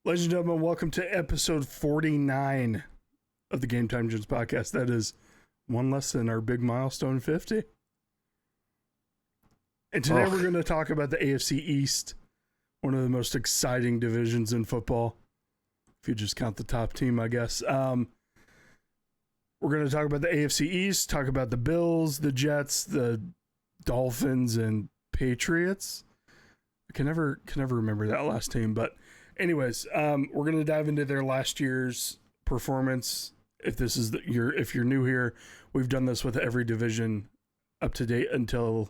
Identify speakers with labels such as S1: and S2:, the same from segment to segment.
S1: Ladies and gentlemen, welcome to episode 49 of the GameTime Gents podcast. That is one less than our big milestone 50. And today we're going to talk about the AFC EAST, one of the most exciting divisions in football, if you just count the top team, I guess. We're going to talk about the AFC EAST, talk about the Bills, the Jets, the Dolphins, and Patriots. I can never remember that last team, but anyways, we're going to dive into their last year's performance. If this is if you're new here, we've done this with every division up to date up until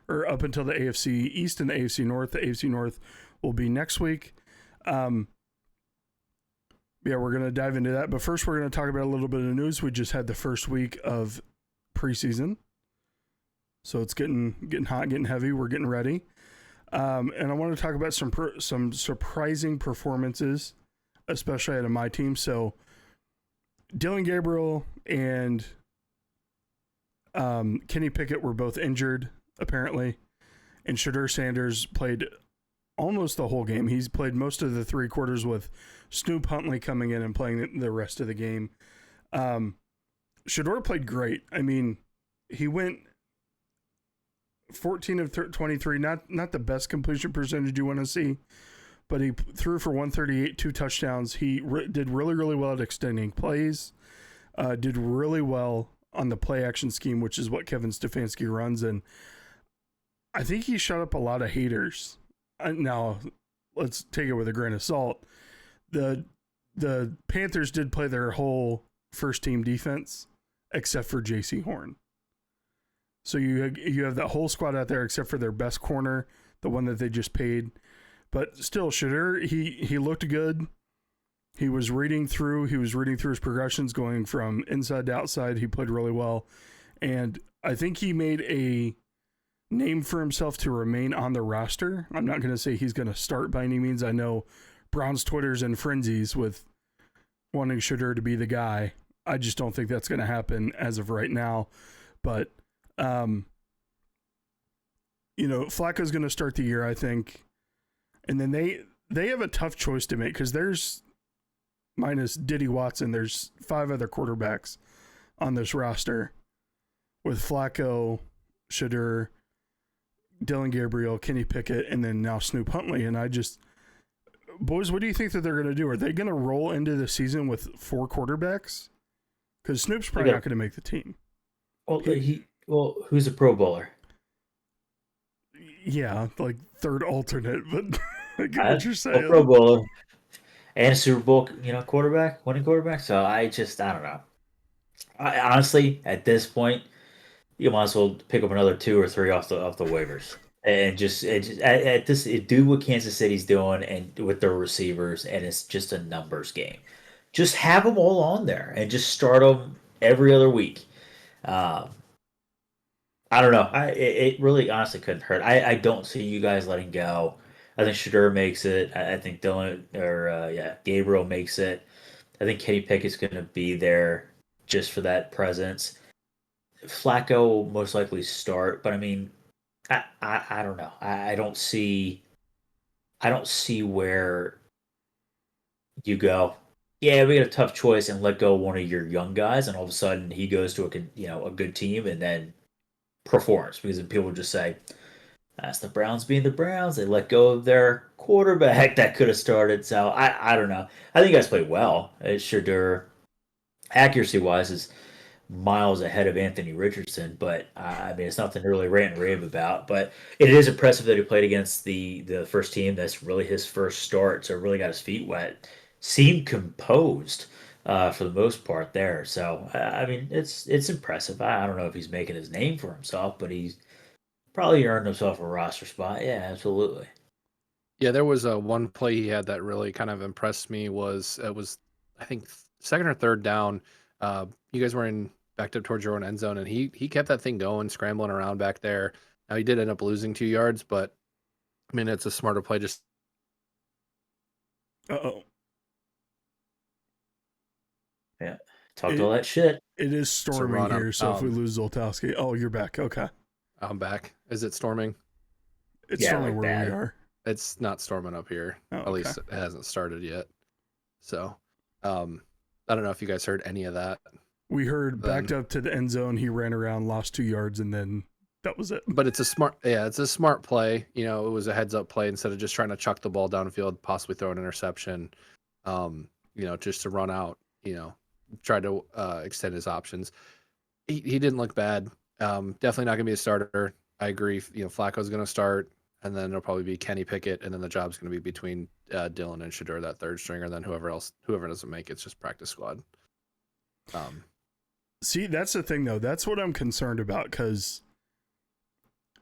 S1: the AFC East and the AFC North. The AFC North will be next week. We're going to dive into that. But first, we're going to talk about a little bit of news. We just had the first week of preseason, so it's getting hot, getting heavy. We're getting ready. And I want to talk about some surprising performances, especially out of my team. So Dylan Gabriel and Kenny Pickett were both injured, apparently. And Shedeur Sanders played almost the whole game. He's played most of the three quarters with Snoop Huntley coming in and playing the rest of the game. Shedeur played great. I mean, he went 14 of 23, not the best completion percentage you want to see, but he threw for 138, 2 touchdowns. He did really, really well at extending plays, did really well on the play action scheme, which is what Kevin Stefanski runs, and I think he shut up a lot of haters. Now, let's take it with a grain of salt. The Panthers did play their whole first-team defense, except for J.C. Horn. So you have that whole squad out there except for their best corner, the one that they just paid. But still, Shedeur, he looked good. He was reading through his progressions going from inside to outside. He played really well. And I think he made a name for himself to remain on the roster. I'm not going to say he's going to start by any means. I know Browns Twitter's in frenzies with wanting Shedeur to be the guy. I just don't think that's going to happen as of right now. But Flacco's going to start the year, I think. And then they have a tough choice to make because there's, minus Diddy Watson, there's 5 other quarterbacks on this roster with Flacco, Shedeur, Dylan Gabriel, Kenny Pickett, and then now Snoop Huntley. And boys, what do you think that they're going to do? Are they going to roll into the season with 4 quarterbacks? Because Snoop's probably not going to make the team.
S2: Well, who's a Pro Bowler?
S1: Yeah, like third alternate, but I get what you're saying.
S2: Pro Bowler and a Super Bowl, winning quarterback. So I don't know. I honestly, at this point, you might as well pick up another 2 or 3 off the waivers and just do what Kansas City's doing and with their receivers, and it's just a numbers game. Just have them all on there and just start them every other week. I don't know. It really honestly couldn't hurt. I don't see you guys letting go. I think Shedeur makes it. I think Gabriel makes it. I think Kenny Pickett's going to be there just for that presence. Flacco will most likely start, but I mean, I don't know. I don't see where you go. Yeah, we got a tough choice and let go of one of your young guys, and all of a sudden he goes to a good team and then performs, because then people just say that's the Browns being the Browns. They let go of their quarterback that could have started. So I don't know. I think you guys played well. Shedeur, accuracy wise, is miles ahead of Anthony Richardson, but I mean, it's nothing to really rant and rave about. But it is impressive that he played against the first team. That's really his first start, so really got his feet wet. Seemed composed for the most part there. So I mean, it's impressive. I don't know if he's making his name for himself, but he's probably earned himself a roster spot. Yeah, absolutely.
S3: Yeah, there was one play he had that really kind of impressed me. It was I think second or third down. You guys were backed up towards your own end zone, and he kept that thing going, scrambling around back there. Now he did end up losing 2 yards, but I mean, it's a smarter play. Just
S2: yeah, talked all that shit.
S1: It is storming here, so if we lose Zoltowski, you're back. Okay,
S3: I'm back. Is it storming?
S1: It's storming where we are.
S3: It's not storming up here. At least it hasn't started yet. So, I don't know if you guys heard any of that.
S1: We heard backed up to the end zone. He ran around, lost 2 yards, and then that was it.
S3: But it's a smart play. You know, it was a heads up play instead of just trying to chuck the ball downfield, possibly throw an interception. You know, just to run out. You know, try to extend his options. He didn't look bad. Definitely not gonna be a starter. I agree. You know, Flacco's gonna start, and then it'll probably be Kenny Pickett, and then the job's gonna be between Dylan and Shedeur, that third stringer, and then whoever doesn't make it's just practice squad.
S1: See, that's the thing though. That's what I'm concerned about because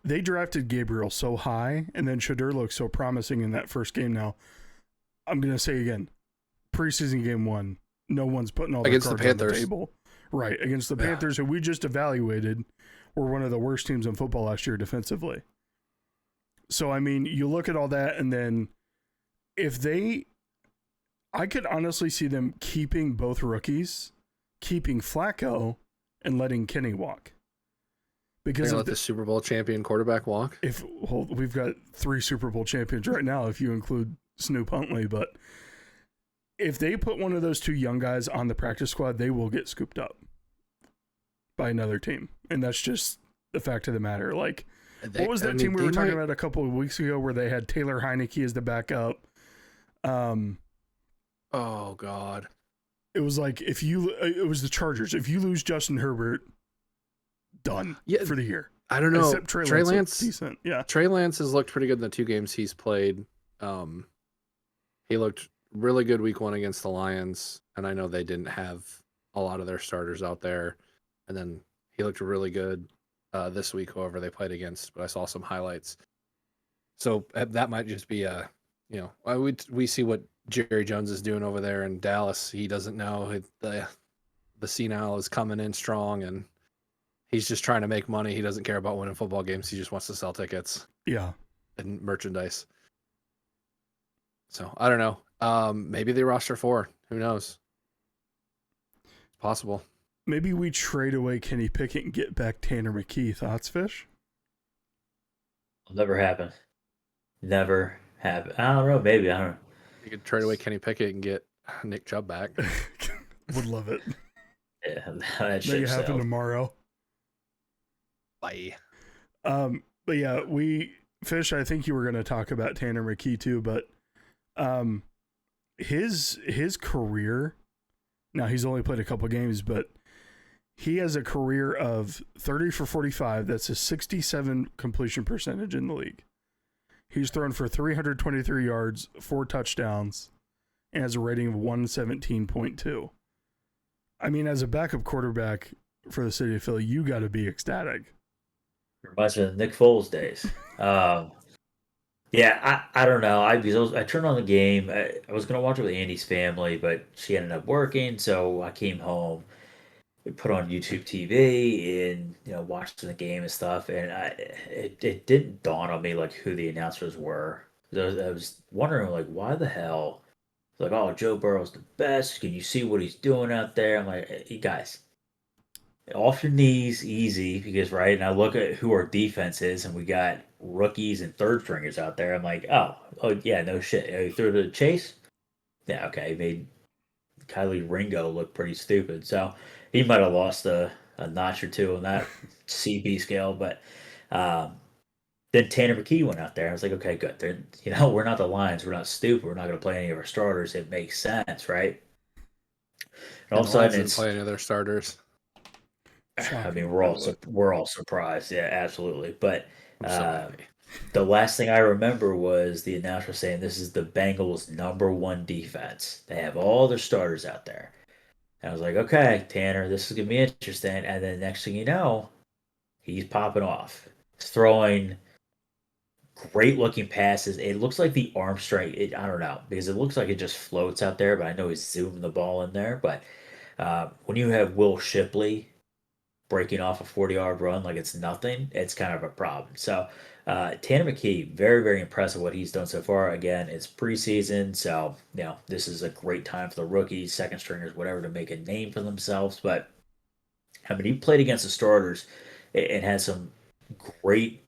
S1: they drafted Gabriel so high, and then Shedeur looked so promising in that first game. Now, I'm gonna say again, preseason game 1, no one's putting all their cards on the table. Right, against the Panthers, who we just evaluated, were one of the worst teams in football last year defensively. So, I mean, you look at all that, and then I could honestly see them keeping both rookies, keeping Flacco, and letting Kenny walk. Because
S3: let the Super Bowl champion quarterback walk?
S1: We've got 3 Super Bowl champions right now, if you include Snoop Huntley, but if they put one of those 2 young guys on the practice squad, they will get scooped up by another team. And that's just the fact of the matter. Like, what was that team we were talking about a couple of weeks ago where they had Taylor Heineke as the backup?
S3: Oh, God.
S1: It was like, it was the Chargers. If you lose Justin Herbert, done for the year.
S3: I don't know.
S1: Except Trey Lance decent. Yeah.
S3: Trey Lance has looked pretty good in the 2 games he's played. He looked really good week 1 against the Lions, and I know they didn't have a lot of their starters out there. And then he looked really good this week, whoever they played against, but I saw some highlights. So that might just be we see what Jerry Jones is doing over there in Dallas. He doesn't know the senile is coming in strong, and he's just trying to make money. He doesn't care about winning football games. He just wants to sell tickets.
S1: Yeah.
S3: And merchandise. So I don't know. Maybe they roster 4. Who knows? It's possible.
S1: Maybe we trade away Kenny Pickett and get back Tanner McKee. Thoughts, Fish?
S2: Never happen. Never happen. I don't know. Maybe. I don't know.
S3: You could trade away Kenny Pickett and get Nick Chubb back.
S1: Would love it.
S2: Yeah, that
S1: should happen tomorrow.
S3: Bye.
S1: But yeah, Fish, I think you were going to talk about Tanner McKee too, but his career, now he's only played a couple games, but he has a career of 30 for 45. That's a 67 completion percentage in the league. He's thrown for 323 yards, 4 touchdowns, and has a rating of 117.2. I mean, as a backup quarterback for the city of Philly, you got to be ecstatic.
S2: Reminds me of Nick Foles days. Yeah, I don't know. I turned on the game. I was going to watch it with Andy's family, but she ended up working, so I came home. We put on YouTube TV and watched the game and stuff, and it didn't dawn on me like who the announcers were. I was wondering like why the hell. Like, oh, Joe Burrow's the best. Can you see what he's doing out there? I'm like, hey, guys, off your knees, easy, because right. And I look at who our defense is, and we got rookies and third stringers out there. I'm like, oh yeah, no shit. He threw to Chase. Yeah, okay, he made Kylie Ringo look pretty stupid. So he might have lost a notch or two on that CB scale, but then Tanner McKee went out there. I was like, okay, good. We're not the Lions. We're not stupid. We're not going to play any of our starters. It makes sense, right? And all of a sudden,
S3: didn't play any of their starters.
S2: I mean, we're all surprised. Yeah, absolutely. But the last thing I remember was the announcer saying this is the Bengals' #1 defense. They have all their starters out there. And I was like, okay, Tanner, this is going to be interesting. And then next thing you know, he's popping off. He's throwing great-looking passes. It looks like the arm strength, I don't know, because it looks like it just floats out there, but I know he's zooming the ball in there. But when you have Will Shipley breaking off a 40-yard run like it's nothing, it's kind of a problem. So Tanner McKee, very, very impressive what he's done so far. Again, it's preseason, so this is a great time for the rookies, second stringers, whatever, to make a name for themselves. But I mean, he played against the starters and had some great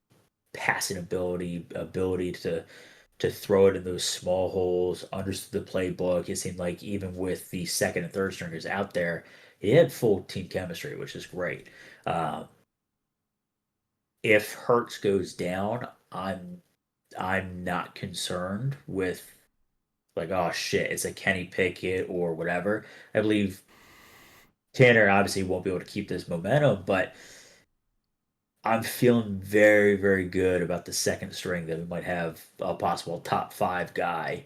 S2: passing ability to to throw it in those small holes, understood the playbook. It seemed like even with the second and third stringers out there, he had full team chemistry, which is great. Uh, if Hurts goes down, I'm not concerned with like, oh shit, it's a Kenny Pickett or whatever. I believe Tanner obviously won't be able to keep this momentum, but I'm feeling very, very good about the second string that we might have a possible top 5 guy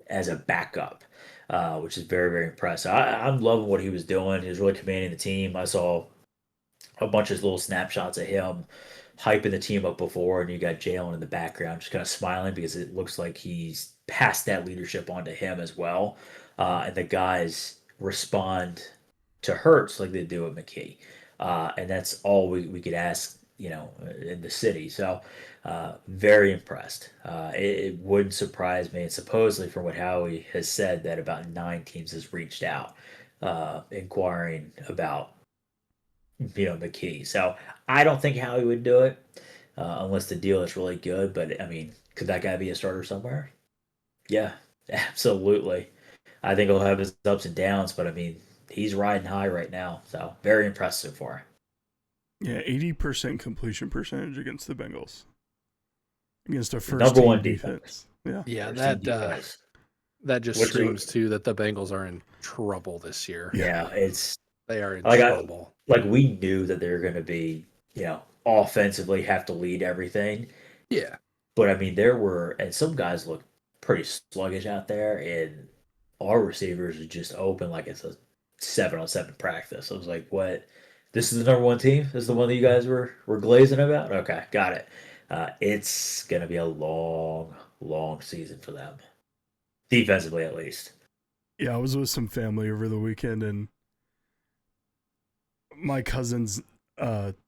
S2: as a backup, which is very, very impressive. I'm loving what he was doing. He was really commanding the team. I saw a bunch of little snapshots of him hyping the team up before, and you got Jalen in the background just kind of smiling because it looks like he's passed that leadership on to him as well. And the guys respond to Hurts like they do at McKee. And that's all we could ask, in the city. So very impressed. It wouldn't surprise me. And supposedly, from what Howie has said, that about 9 teams has reached out inquiring about McKee. So I don't think Howie would do it unless the deal is really good. But I mean, could that guy be a starter somewhere? Yeah, absolutely. I think he'll have his ups and downs, but I mean, he's riding high right now. So very impressive for him.
S1: Yeah, 80% completion percentage against the Bengals. Against a first
S2: Number
S1: team
S2: one
S1: defense. Yeah.
S3: Yeah,
S2: First team defense.
S3: that just screams too that the Bengals are in trouble this year.
S2: Yeah, it's
S3: They are in
S2: like
S3: trouble.
S2: like we knew that they were going to be, offensively have to lead everything.
S3: Yeah.
S2: But I mean, there were, and some guys look pretty sluggish out there, and our receivers are just open like it's a 7-on-7 practice. I was like, what? This is the number one team? This is the one that you guys were glazing about? Okay, got it. It's going to be a long, long season for them. Defensively, at least.
S1: Yeah, I was with some family over the weekend, and my cousin's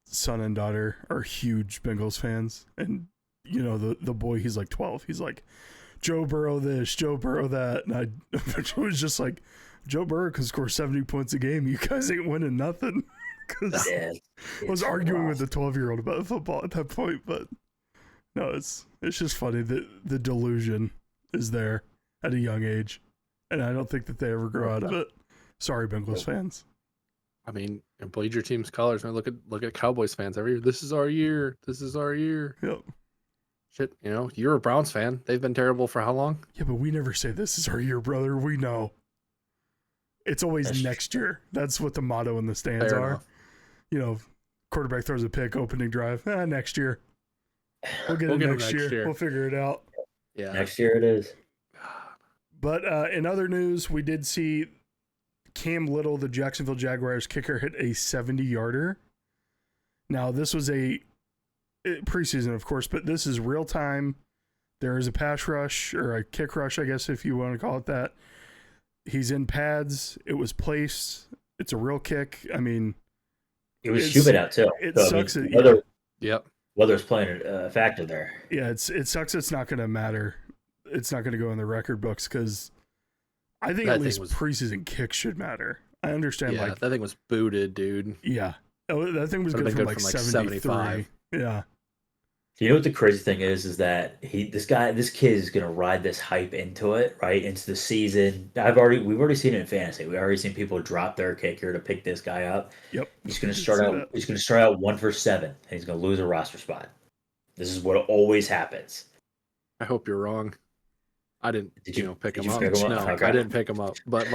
S1: son and daughter are huge Bengals fans. And, the boy, he's like 12. He's like, Joe Burrow this, Joe Burrow that. And I was just like, Joe Burrow can score 70 points a game. You guys ain't winning nothing. Because I was arguing with the 12-year-old about football at that point. But, no, it's just funny that the delusion is there at a young age. And I don't think that they ever grow out of it. Sorry, Bengals fans.
S3: I mean, and bleed your team's colors, man. Look at Cowboys fans every year. This is our year. This is our year.
S1: Yep.
S3: Shit, you're a Browns fan. They've been terrible for how long?
S1: Yeah, but we never say this is our year, brother. We know. It's always next year. That's what the motto in the stands
S3: Fair
S1: are.
S3: enough.
S1: Quarterback throws a pick, opening drive. Next year. We'll get it next year. We'll figure it out.
S3: Yeah.
S2: Next year it is.
S1: But in other news, we did see Cam Little, the Jacksonville Jaguars kicker, hit a 70-yarder. Now, this was a preseason, of course, but this is real time. There is a pass rush, or a kick rush, I guess, if you want to call it that. He's in pads. It was placed. It's a real kick. I mean,
S2: it was humid out too.
S1: It
S2: so,
S1: sucks.
S2: Weather's playing a factor there.
S1: Yeah, it sucks. It's not going to matter. It's not going to go in the record books because I think at least preseason kicks should matter. I understand.
S3: Yeah, that thing was booted, dude.
S1: Yeah, that thing was good from like 75. Yeah.
S2: You know what the crazy thing is that this kid is gonna ride this hype into it, right? Into the season. We've already seen it in fantasy. We've already seen people drop their kicker to pick this guy up.
S1: Yep.
S2: He's gonna start out 1 for 7, and he's gonna lose a roster spot. This is what always happens.
S3: I hope you're wrong. I didn't pick him up.
S2: Pick him
S3: No,
S2: up? Okay.
S3: I didn't pick him up. But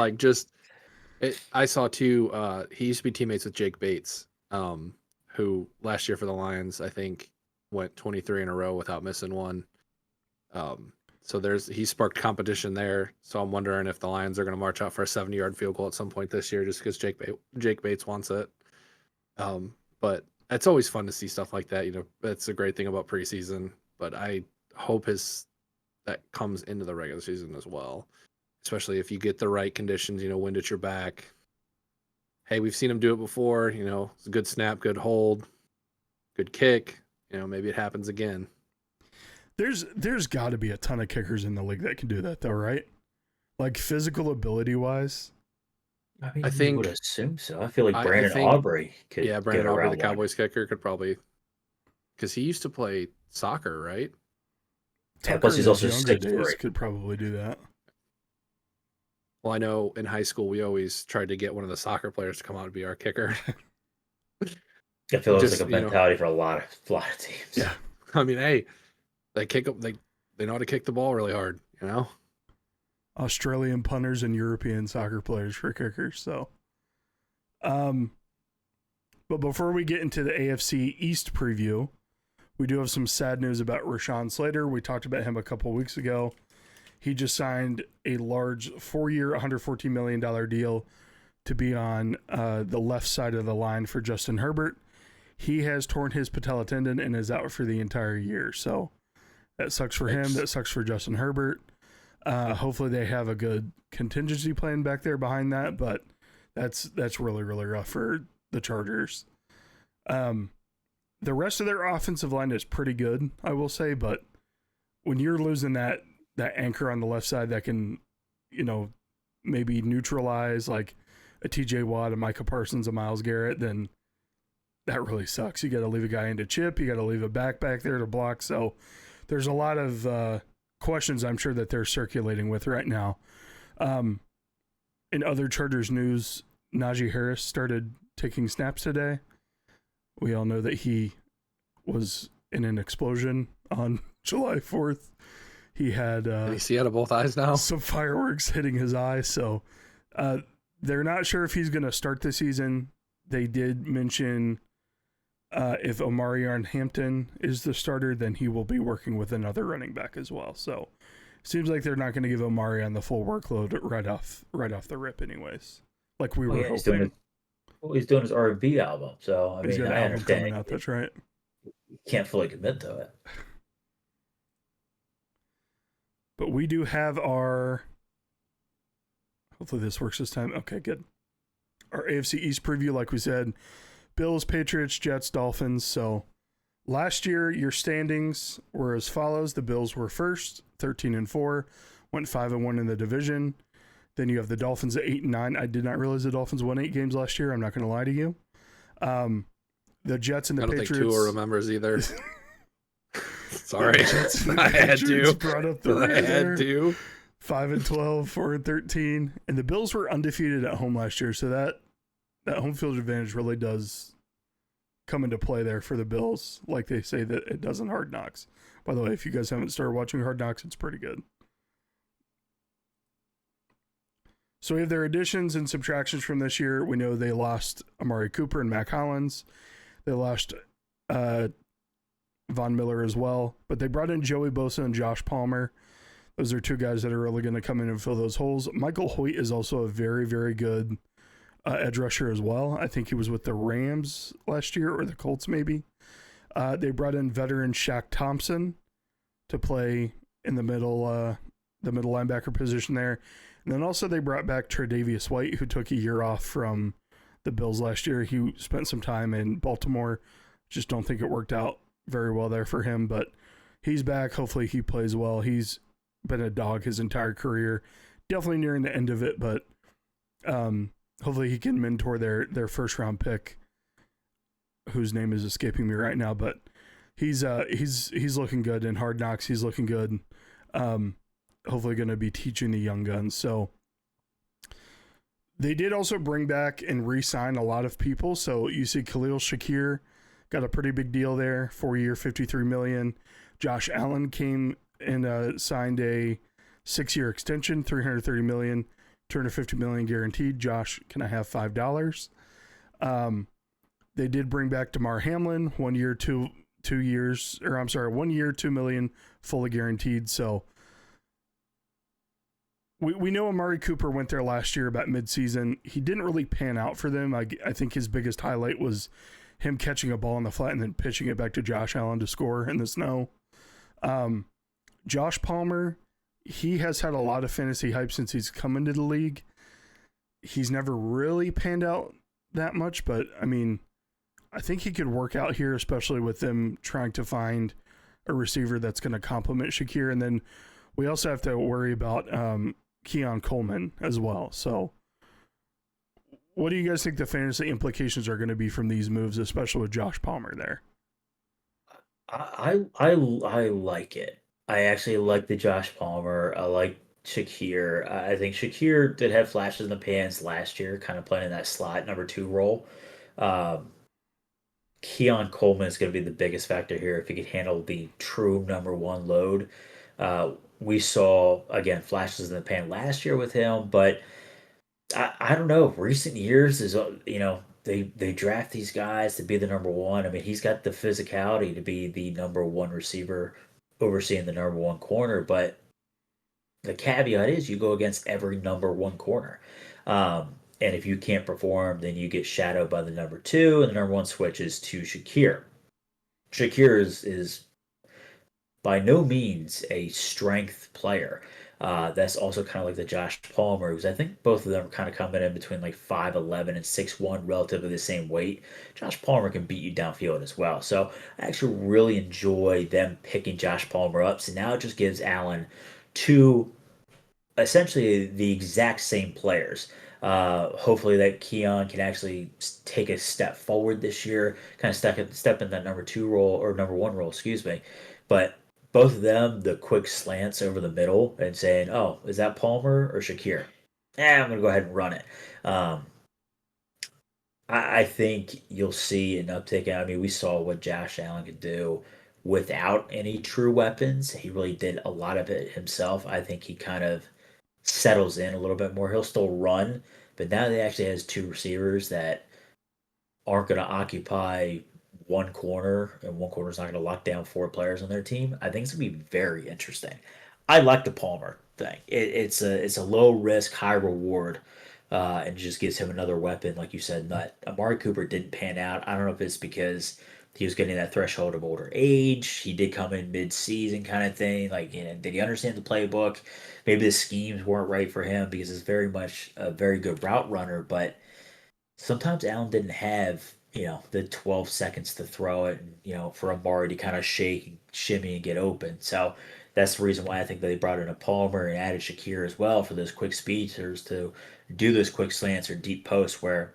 S3: I saw too. He used to be teammates with Jake Bates, who last year for the Lions, I think, went 23 in a row without missing one. So he sparked competition there. So I'm wondering if the Lions are going to march out for a 70-yard field goal at some point this year, just because Jake Bates wants it. But it's always fun to see stuff like that. That's a great thing about preseason. But I hope that comes into the regular season as well, especially if you get the right conditions. Wind at your back. Hey, we've seen him do it before. It's a good snap, good hold, good kick. Maybe it happens again.
S1: There's got to be a ton of kickers in the league that can do that, though, right? Like physical ability wise.
S2: I mean, I would assume so. I feel like Brandon Aubrey could.
S3: Yeah, Brandon Aubrey, the Cowboys kicker, could probably, because he used to play soccer, right?
S1: Tucker
S2: plus he's
S1: in his
S2: also
S1: younger
S2: 6'3".
S1: days could probably do that.
S3: Well, I know in high school we always tried to get one of the soccer players to come out and be our kicker.
S2: I feel it's
S3: Just,
S2: like a
S3: you know.
S2: mentality for a lot of teams.
S1: Yeah.
S3: I mean, hey, they kick up. They know how to kick the ball really hard. You know.
S1: Australian punters and European soccer players for kickers. So, but before we get into the AFC East preview, we do have some sad news about Rashawn Slater. We talked about him a couple weeks ago. He just signed a large 4-year, $114 million deal to be on the left side of the line for Justin Herbert. He has torn his patella tendon and is out for the entire year. So that sucks for him. That sucks for Justin Herbert. Hopefully they have a good contingency plan back there behind that, but that's really, really rough for the Chargers. The rest of their offensive line is pretty good, I will say, but when you're losing that anchor on the left side that can, maybe neutralize like a TJ Watt, a Micah Parsons, a Myles Garrett, then that really sucks. You got to leave a guy in to chip. You got to leave a back there to block. So there's a lot of questions I'm sure that they're circulating with right now. In other Chargers news, Najee Harris started taking snaps today. We all know that he was in an explosion on July 4th. He had
S3: Can you see out of both eyes now?
S1: some fireworks hitting his eye. So they're not sure if he's going to start the season. They did mention if Omarion Hampton is the starter, then he will be working with another running back as well. So it seems like they're not going to give Omarion the full workload right off the rip anyways. Like we were hoping.
S2: He's doing his R&B album, so
S1: He's got an
S2: I
S1: album coming
S2: understand.
S1: out, that's right.
S2: You can't fully commit to it.
S1: But we do have our... Hopefully this works this time. Okay, good. Our AFC East preview, like we said, Bills, Patriots, Jets, Dolphins. So last year, your standings were as follows. The Bills were first, 13-4, went 5-1 in the division. Then you have the Dolphins at 8-9. I did not realize the Dolphins won 8 games last year. I'm not going to lie to you. The Jets and the Patriots.
S3: I don't think Tua remembers either. Sorry, I had to.
S1: Brought up the
S3: I had to.
S1: 5-12, 4-13, and the Bills were undefeated at home last year. So that home field advantage really does come into play there for the Bills, like they say that it does in Hard Knocks. By the way, if you guys haven't started watching Hard Knocks, it's pretty good. So we have their additions and subtractions from this year. We know they lost Amari Cooper and Mac Hollins. They lost Von Miller as well. But they brought in Joey Bosa and Josh Palmer. Those are 2 guys that are really going to come in and fill those holes. Michael Hoyt is also a very, very good edge rusher as well. I think he was with the Rams last year or the Colts maybe. They brought in veteran Shaq Thompson to play in the middle linebacker position there. And then also they brought back Tre'Davious White, who took a year off from the Bills last year. He spent some time in Baltimore. Just don't think it worked out very well there for him, but he's back. Hopefully he plays well. He's been a dog his entire career. Definitely nearing the end of it, but hopefully he can mentor their first round pick, whose name is escaping me right now, but he's looking good in Hard Knocks. He's looking good. Hopefully going to be teaching the young guns. So they did also bring back and re-sign a lot of people. So you see Khalil Shakir got a pretty big deal there, 4-year, $53 million. Josh Allen came and signed a 6-year extension, $330 million, $250 million guaranteed. Josh, can I have $5? They did bring back DeMar Hamlin, 1 year, 2 years, or I'm sorry, 1 year, $2 million, fully guaranteed. So we know Amari Cooper went there last year about midseason. He didn't really pan out for them. I think his biggest highlight was him catching a ball on the flat and then pitching it back to Josh Allen to score in the snow. Josh Palmer, he has had a lot of fantasy hype since he's come into the league. He's never really panned out that much, but I mean, I think he could work out here, especially with them trying to find a receiver that's going to complement Shakir. And then we also have to worry about Keon Coleman as well. So what do you guys think the fantasy implications are going to be from these moves, especially with Josh Palmer there?
S2: I like it. I actually like the Josh Palmer. I like Shakir. I think Shakir did have flashes in the pans last year, kind of playing in that slot number two role. Um, Keon Coleman is going to be the biggest factor here if he could handle the true number one load. We saw again flashes in the pan last year with him, but I don't know. Recent years is they draft these guys to be the number one. I mean, he's got the physicality to be the number one receiver, overseeing the number one corner. But the caveat is you go against every number one corner, and if you can't perform, then you get shadowed by the number two, and the number one switches to Shakir. Shakir is by no means a strength player. That's also kind of like the Josh Palmer, because I think both of them are kind of coming in between like 5'11 and 6'1, relatively the same weight. Josh Palmer can beat you downfield as well. So I actually really enjoy them picking Josh Palmer up. So now it just gives Allen two essentially the exact same players. Hopefully that Keon can actually take a step forward this year, kind of step in that number two role or number one role, excuse me. But both of them, the quick slants over the middle and saying, "Oh, is that Palmer or Shakir?" I'm gonna go ahead and run it. Um, I think you'll see an uptick. I mean, we saw what Josh Allen could do without any true weapons. He really did a lot of it himself. I think he kind of settles in a little bit more. He'll still run, but now he actually has two receivers that aren't going to occupy one corner, and one corner is not going to lock down four players on their team. I think it's going to be very interesting. I like the Palmer thing. It's a low risk, high reward, and just gives him another weapon, like you said. But Amari Cooper didn't pan out. I don't know if it's because he was getting that threshold of older age. He did come in mid-season kind of thing. Like, did he understand the playbook? Maybe the schemes weren't right for him because he's very much a very good route runner, but sometimes Allen didn't have, the 12 seconds to throw it and, for Amari to kind of shake and shimmy and get open. So that's the reason why I think they brought in a Palmer and added Shakir as well for those quick speedsters to do those quick slants or deep posts where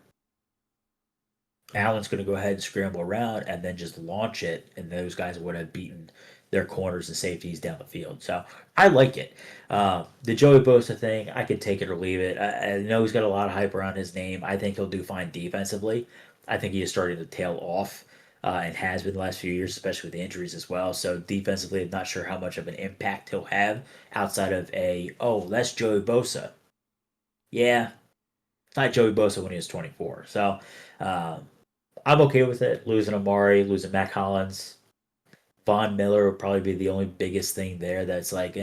S2: Allen's going to go ahead and scramble around and then just launch it, and those guys would have beaten their corners and safeties down the field. So I like it. The Joey Bosa thing, I could take it or leave it. I know he's got a lot of hype around his name. I think he'll do fine defensively. I think he is starting to tail off and has been the last few years, especially with the injuries as well. So defensively, I'm not sure how much of an impact he'll have outside of that's Joey Bosa. Yeah, it's not Joey Bosa when he was 24. So I'm okay with it. Losing Amari, losing Mac Hollins. Von Miller would probably be the only biggest thing there that's like,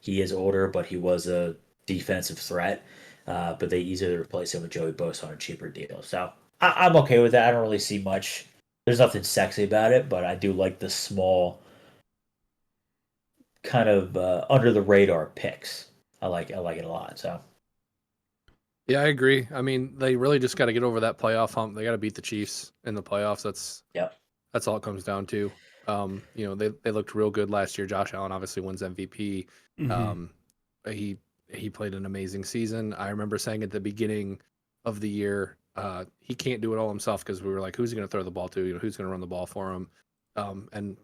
S2: he is older, but he was a defensive threat. But they easily replace him with Joey Bosa on a cheaper deal. So I'm okay with that. I don't really see much. There's nothing sexy about it, but I do like the small, kind of under the radar picks. I like it a lot. So
S3: Yeah, I agree. I mean, they really just got to get over that playoff hump. They got to beat the Chiefs in the playoffs.
S2: yeah,
S3: That's all it comes down to. They looked real good last year. Josh Allen obviously wins MVP.
S1: Mm-hmm.
S3: He played an amazing season. I remember saying at the beginning of the year, he can't do it all himself because we were like, who's he going to throw the ball to? Who's going to run the ball for him? And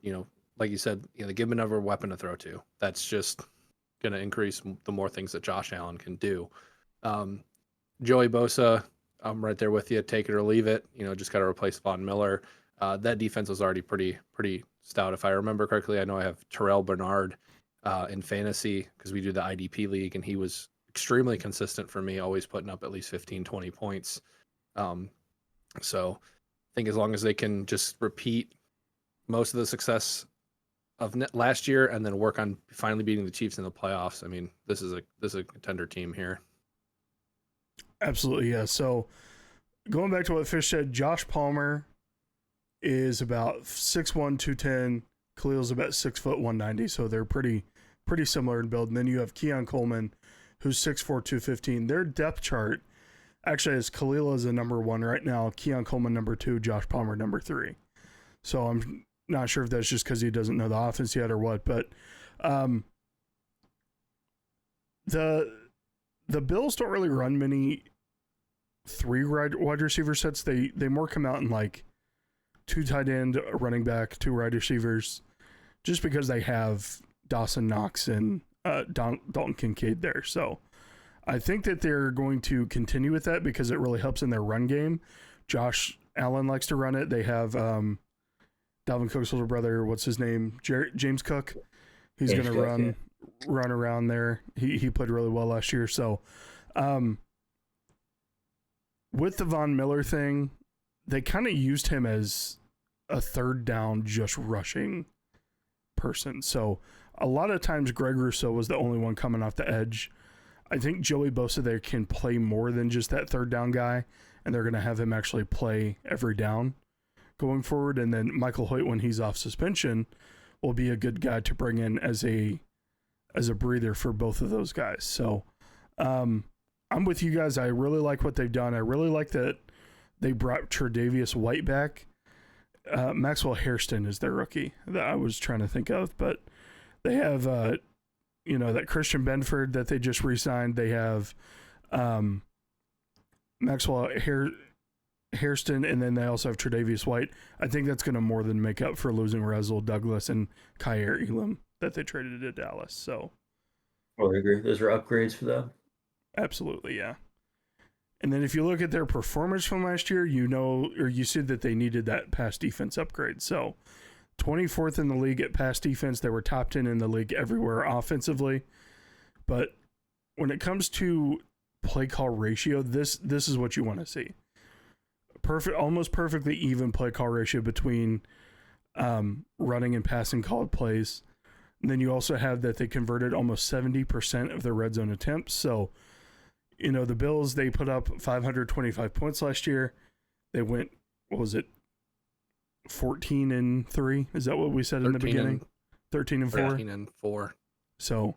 S3: like you said, they give him another weapon to throw to. That's just going to increase the more things that Josh Allen can do. Joey Bosa, I'm right there with you. Take it or leave it. Just got to replace Von Miller. That defense was already pretty stout. If I remember correctly, I know I have Terrell Bernard in fantasy because we do the IDP league, and he was extremely consistent for me, always putting up at least 15, 20 points. So I think as long as they can just repeat most of the success of last year and then work on finally beating the Chiefs in the playoffs, I mean, this is a contender team here.
S1: Absolutely, yeah. So going back to what Fish said, Josh Palmer is about 6'1", 210. Khalil's about 6 foot 190, so they're pretty similar in build. And then you have Keon Coleman, who's 6'4", 215. Their depth chart actually has Khalil as a number 1 right now, Keon Coleman number 2, Josh Palmer number 3. So I'm not sure if that's just because he doesn't know the offense yet or what, but the Bills don't really run many 3 wide receiver sets. They more come out in like 2 tight end, a running back, 2 wide receivers, just because they have Dawson Knox and Dalton Kincaid there. So I think that they're going to continue with that because it really helps in their run game. Josh Allen likes to run it. They have Dalvin Cook's little brother. What's his name? James Cook. He's going to run around there. He played really well last year. So with the Von Miller thing, they kind of used him as a third down, just rushing person. So a lot of times Greg Rousseau was the only one coming off the edge. I think Joey Bosa there can play more than just that third down guy, and they're going to have him actually play every down going forward. And then Michael Hoyt, when he's off suspension, will be a good guy to bring in as a breather for both of those guys. So I'm with you guys. I really like what they've done. I really like that they brought Tre'Davious White back. Maxwell Hairston is their rookie that I was trying to think of, but they have that Christian Benford that they just re-signed. They have Maxwell Hairston, and then they also have Tre'Davious White. I think that's going to more than make up for losing Rasul Douglas and Kyer Elam that they traded to Dallas. So,
S2: I agree. Those are upgrades for them.
S1: Absolutely, yeah. And then if you look at their performance from last year, you see that they needed that pass defense upgrade. So 24th in the league at pass defense. They were top 10 in the league everywhere offensively. But when it comes to play call ratio, this is what you want to see. Almost perfectly even play call ratio between running and passing called plays. And then you also have that they converted almost 70% of their red zone attempts. So, the Bills, they put up 525 points last year. They went, 14-3? Is that what we said in the beginning? 13-4?
S3: 13-4.
S1: So,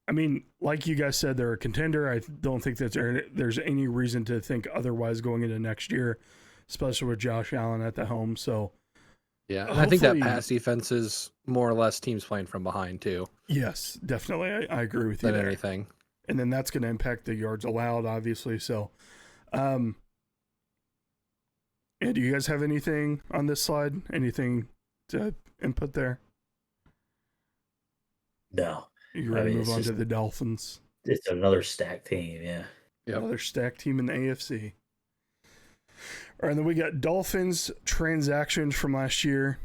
S1: I mean, like you guys said, they're a contender. I don't think that there's any reason to think otherwise going into next year, especially with Josh Allen at the helm. So,
S3: yeah, and I think that pass defense is more or less teams playing from behind too.
S1: Yes, definitely. I agree with you
S3: than
S1: there.
S3: anything.
S1: And then that's going to impact the yards allowed, obviously. So, and do you guys have anything on this slide? Anything to input there?
S2: No.
S1: You ready to move on to the Dolphins?
S2: It's another stacked team, yeah.
S3: Yep.
S1: Another stacked team in the AFC. All right, and then we got Dolphins transactions from last year.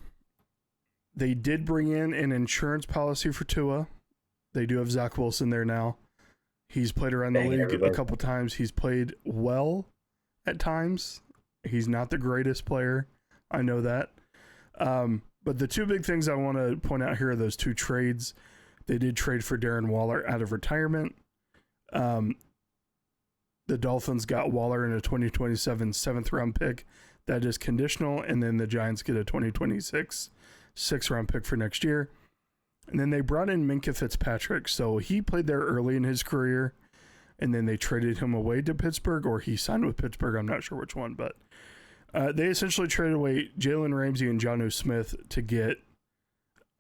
S1: They did bring in an insurance policy for Tua. They do have Zach Wilson there now. He's played around the league a couple times. He's played well at times. He's not the greatest player. I know that. But the two big things I want to point out here are those two trades. They did trade for Darren Waller out of retirement. The Dolphins got Waller in a 2027 7th-round pick. That is conditional. And then the Giants get a 2026 6th-round pick for next year. And then they brought in Minkah Fitzpatrick. So he played there early in his career. And then they traded him away to Pittsburgh, or he signed with Pittsburgh. I'm not sure which one. But they essentially traded away Jalen Ramsey and Jonnu Smith to get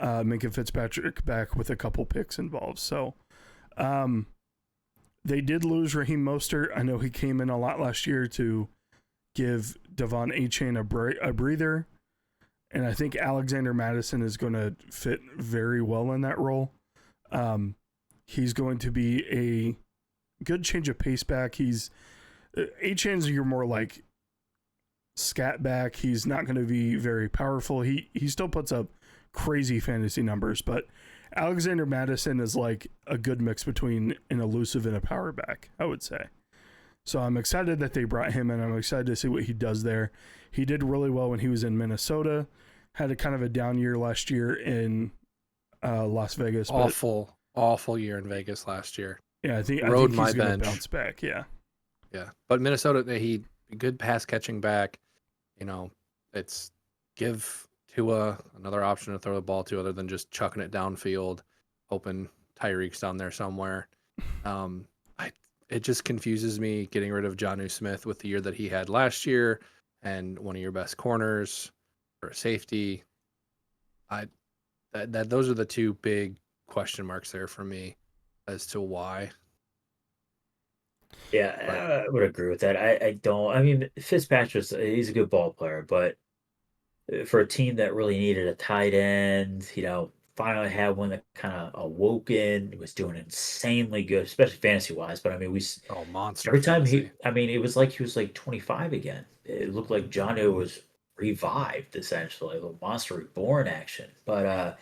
S1: Minkah Fitzpatrick back with a couple picks involved. So they did lose Raheem Mostert. I know he came in a lot last year to give Devon Achane a breather. And I think Alexander Madison is going to fit very well in that role. He's going to be a good change of pace back. Achane's you're more like scat back. He's not going to be very powerful. He still puts up crazy fantasy numbers, but Alexander Madison is like a good mix between an elusive and a power back, I would say. So I'm excited that they brought him in. I'm excited to see what he does there. He did really well when he was in Minnesota. Had a kind of a down year last year in Las Vegas.
S3: Awful year in Vegas last year.
S1: Yeah, I think he's going to bounce back. Yeah.
S3: But Minnesota, he good pass catching back. It's give Tua another option to throw the ball to other than just chucking it downfield, hoping Tyreek's down there somewhere. It just confuses me getting rid of Jonnu Smith with the year that he had last year and one of your best corners for safety. Those are the two big question marks there for me as to why.
S2: Yeah, I would agree with that. I mean, Fitzpatrick, he's a good ball player, but for a team that really needed a tight end, finally had one that kind of awoken, was doing insanely good, especially fantasy wise. But I mean,
S3: Oh, monster
S2: every time
S3: fantasy.
S2: I mean, it was like he was like 25 again. It looked like Jono was revived essentially, a little monster reborn action. But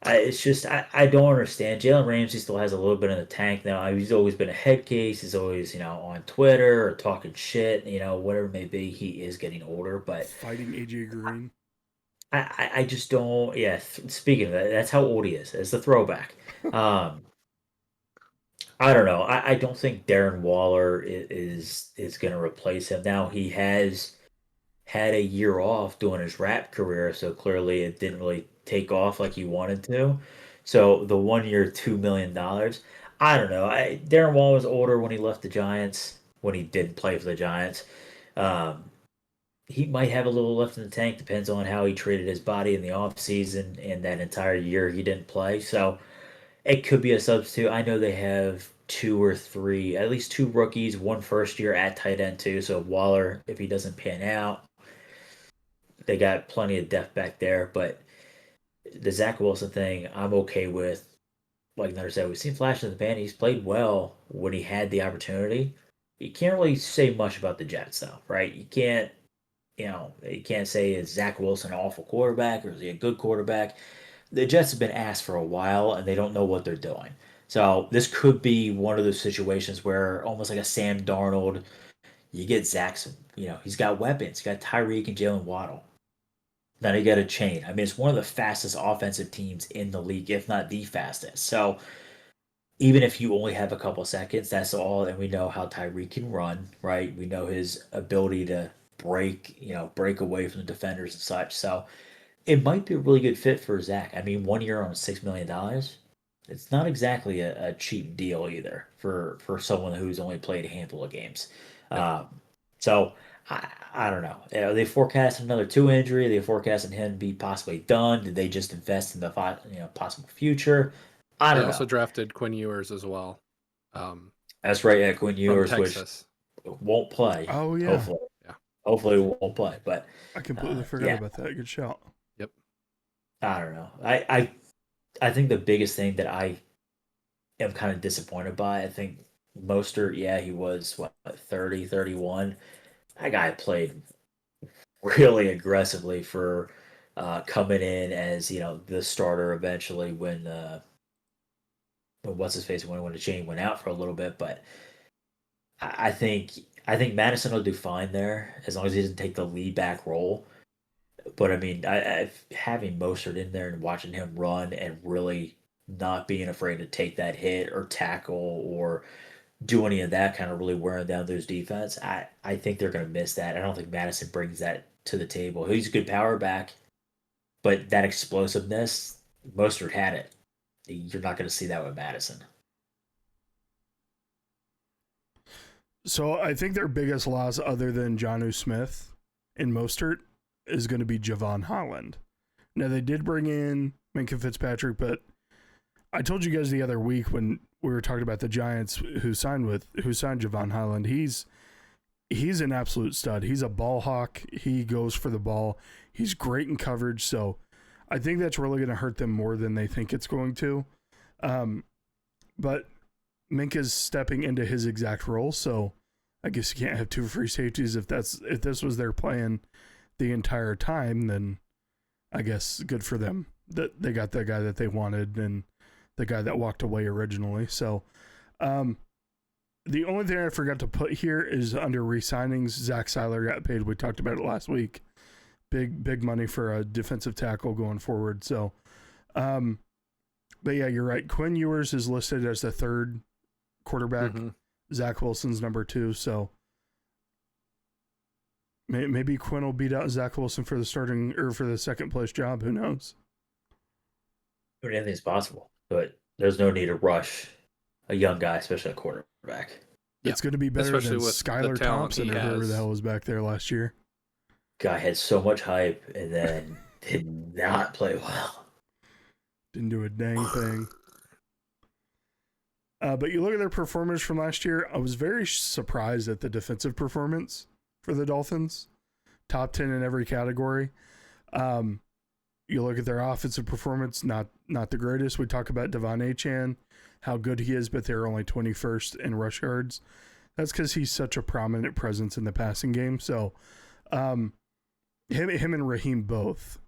S2: it's just I don't understand. Jalen Ramsey still has a little bit in the tank now. He's always been a head case. He's always on Twitter or talking shit. Whatever it may be. He is getting older, but
S1: Fighting AJ Green.
S2: I just don't. Yeah. Speaking of that, that's how old he is. It's the throwback. Um, I don't know. I don't think Darren Waller is going to replace him. Now he has had a year off doing his rap career, so clearly it didn't really take off like he wanted to. So the 1 year, $2 million. I don't know. Darren Wall was older when he left the Giants. When he did play for the Giants, um, he might have a little left in the tank. Depends on how he treated his body in the off season and that entire year he didn't play. So it could be a substitute. I know they have two or three, at least two rookies, one first year at tight end too. So Waller, if he doesn't pan out, they got plenty of depth back there. But the Zach Wilson thing, I'm okay with. Like Nutter said, we've seen flashes in the pan. He's played well when he had the opportunity. You can't really say much about the Jets, though, right? You can't say is Zach Wilson an awful quarterback or is he a good quarterback? The Jets have been asked for a while and they don't know what they're doing. So this could be one of those situations where almost like a Sam Darnold, you get Zach, he's got weapons. You got Tyreek and Jalen Waddle. Now you got a chain. I mean, it's one of the fastest offensive teams in the league, if not the fastest. So even if you only have a couple seconds, that's all. And we know how Tyreek can run, right? We know his ability to break away from the defenders and such. So it might be a really good fit for Zach. I mean, 1 year on $6 million, it's not exactly a cheap deal either for someone who's only played a handful of games.
S3: Yep.
S2: So I don't know. Are they forecasting another two injury? Are they forecasting him to be possibly done? Did they just invest in the possible future? I
S3: They
S2: don't
S3: also
S2: know.
S3: drafted Quinn Ewers as well,
S2: That's right. Yeah, Quinn
S3: from
S2: Ewers, which
S3: Texas.
S2: won't play.
S1: Oh yeah,
S2: Hopefully,
S3: Yeah.
S2: hopefully won't play. But
S1: I completely forgot
S2: yeah,
S1: about that. Good shout.
S3: Yep.
S2: I don't know. I think the biggest thing that I am kind of disappointed by. I think Mostert, yeah, he was 30, 31. That guy played really aggressively for coming in as the starter eventually when what's his face when the chain went out for a little bit. But I think Madison will do fine there as long as he doesn't take the lead back role. But I mean, having Mostert in there and watching him run and really not being afraid to take that hit or tackle or do any of that, kind of really wearing down those defense. I think they're going to miss that. I don't think Madison brings that to the table. He's a good power back, but that explosiveness, Mostert had it. You're not going to see that with Madison.
S1: So I think their biggest loss, other than Jonnu Smith and Mostert, is going to be Javon Holland. Now they did bring in Minka Fitzpatrick, but I told you guys the other week when we were talking about the Giants who signed Javon Holland. He's an absolute stud. He's a ball hawk. He goes for the ball. He's great in coverage. So I think that's really going to hurt them more than they think it's going to. But Minka's stepping into his exact role. So I guess you can't have two free safeties if this was their plan the entire time. Then I guess good for them that they got the guy that they wanted and the guy that walked away originally. So, the only thing I forgot to put here is under re-signings, Zach Seiler got paid. We talked about it last week. Big money for a defensive tackle going forward. So, but yeah, you're right. Quinn Ewers is listed as the third quarterback.
S3: Mm-hmm.
S1: Zach Wilson's number 2. So maybe Quinn will beat out Zach Wilson for the starting or for the second place job. Who knows?
S2: I mean, anything's possible, but there's no need to rush a young guy, especially a quarterback.
S1: It's going to be better
S3: especially
S1: than
S3: with
S1: Skylar
S3: the talent
S1: Thompson
S3: he
S1: or whoever
S3: has.
S1: the hell was back there last year.
S2: Guy had so much hype and then did not play well.
S1: Didn't do a dang thing. But you look at their performance from last year, I was very surprised at the defensive performance for the Dolphins. Top 10 in every category. you look at their offensive performance, not the greatest. We talk about Devon Achane, how good he is, but they're only 21st in rush yards. That's because he's such a prominent presence in the passing game. So him and Raheem both.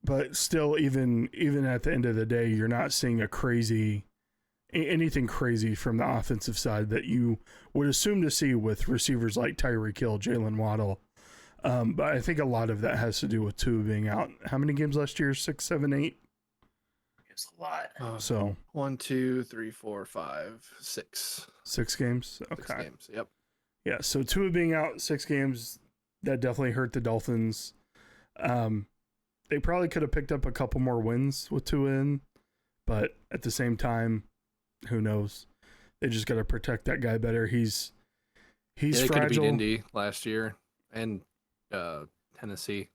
S1: But still, even at the end of the day, you're not seeing anything crazy from the offensive side that you would assume to see with receivers like Tyreek Hill, Jalen Waddle. But I think a lot of that has to do with Tua being out. How many games last year? 6, 7, 8?
S2: It's a lot.
S1: So
S3: 1, 2, 3, 4, 5, 6.
S1: 6 games? Okay.
S3: 6 games, yep.
S1: Yeah, so Tua being out 6 games, that definitely hurt the Dolphins. They probably could have picked up a couple more wins with Tua in, but at the same time, who knows? They just got to protect that guy better. He's
S3: They could have
S1: fragile.
S3: beat Indy last year and Tennessee.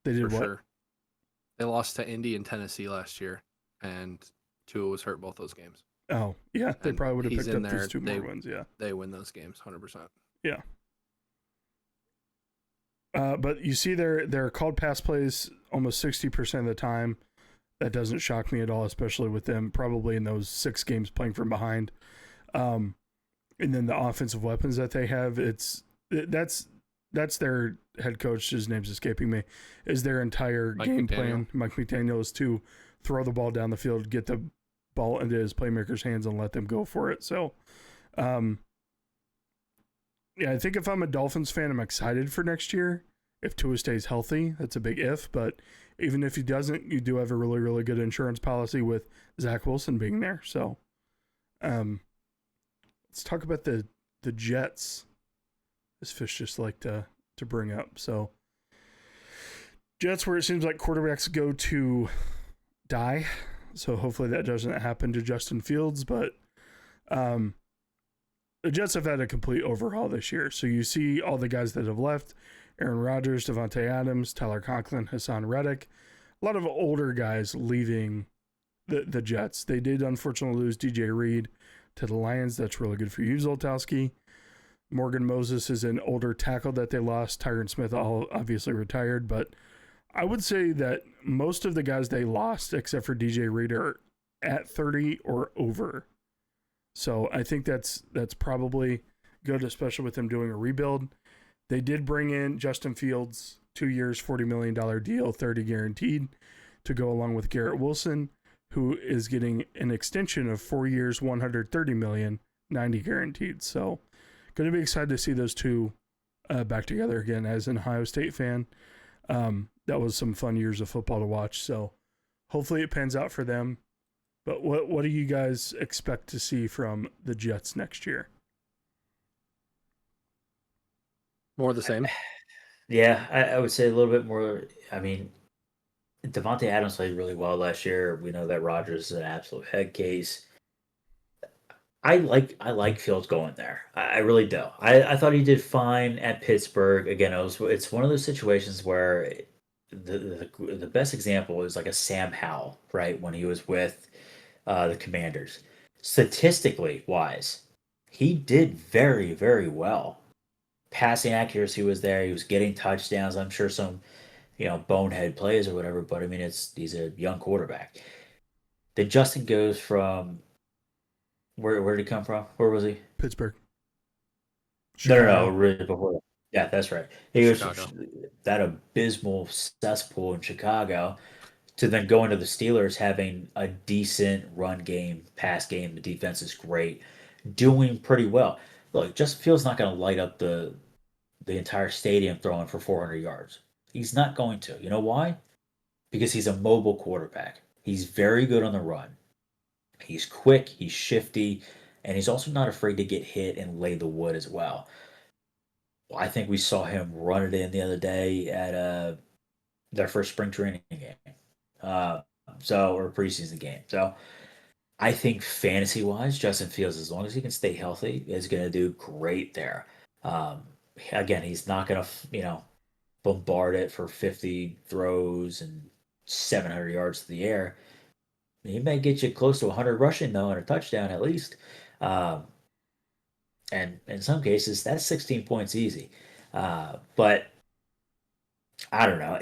S1: They did
S3: for
S1: what?
S3: sure. They lost to Indy and Tennessee last year, and Tua was hurt both those games.
S1: Oh, yeah. They
S3: And
S1: probably would have
S3: he's
S1: picked
S3: in
S1: up
S3: there.
S1: those 2 more wins, yeah.
S3: They win those games 100%.
S1: Yeah. But you see their called pass plays almost 60% of the time. That doesn't shock me at all, especially with them probably in those 6 games playing from behind. And then the offensive weapons that they have, that's their head coach, his name's escaping me, is their entire game plan. Mike McDaniel is to throw the ball down the field, get the ball into his playmakers' hands and let them go for it. So, yeah, I think if I'm a Dolphins fan, I'm excited for next year. If Tua stays healthy, that's a big if. But even if he doesn't, you do have a really, really good insurance policy with Zach Wilson being there. So, let's talk about the Jets. This fish just like to bring up. So, Jets, where it seems like quarterbacks go to die. So hopefully that doesn't happen to Justin Fields. But the Jets have had a complete overhaul this year. So you see all the guys that have left: Aaron Rodgers, Devontae Adams, Tyler Conklin, Hassan Reddick. A lot of older guys leaving the Jets. They did unfortunately lose DJ Reed to the Lions. That's really good for you, Zoltowski. Morgan Moses is an older tackle that they lost. Tyron Smith all obviously retired. But I would say that most of the guys they lost, except for DJ Reed, are at 30 or over. So I think that's probably good, especially with them doing a rebuild. They did bring in Justin Fields, 2 years, $40 million deal, 30 guaranteed, to go along with Garrett Wilson, who is getting an extension of 4 years, $130 million, 90 guaranteed. So going to be excited to see those two back together again. As an Ohio State fan, that was some fun years of football to watch. So hopefully it pans out for them. But what do you guys expect to see from the Jets next year?
S3: More of the same.
S2: Yeah, I would say a little bit more. I mean, Devontae Adams played really well last year. We know that Rodgers is an absolute head case. I like Fields going there. I really do. I thought he did fine at Pittsburgh. Again, it's one of those situations where the best example is like a Sam Howell, right? When he was with the Commanders. Statistically wise, he did very, very well. Passing accuracy was there. He was getting touchdowns. I'm sure some, bonehead plays or whatever, but I mean, he's a young quarterback. Then Justin goes from where did he come from? Where was he?
S1: Pittsburgh.
S2: No, really before that. Yeah, that's right. He was
S3: Chicago.
S2: that abysmal cesspool in Chicago to then going to the Steelers, having a decent run game, pass game. The defense is great, doing pretty well. Look, Justin Fields not going to light up the entire stadium throwing for 400 yards. He's not going to. You know why? Because he's a mobile quarterback. He's very good on the run. He's quick, he's shifty, and he's also not afraid to get hit and lay the wood as well. I think we saw him run it in the other day at their first spring training game, or preseason game. So I think fantasy wise, Justin Fields, as long as he can stay healthy, is going to do great there. Again, he's not going to bombard it for 50 throws and 700 yards to the air. He may get you close to 100 rushing though, and a touchdown at least. And in some cases, that's 16 points easy. But I don't know.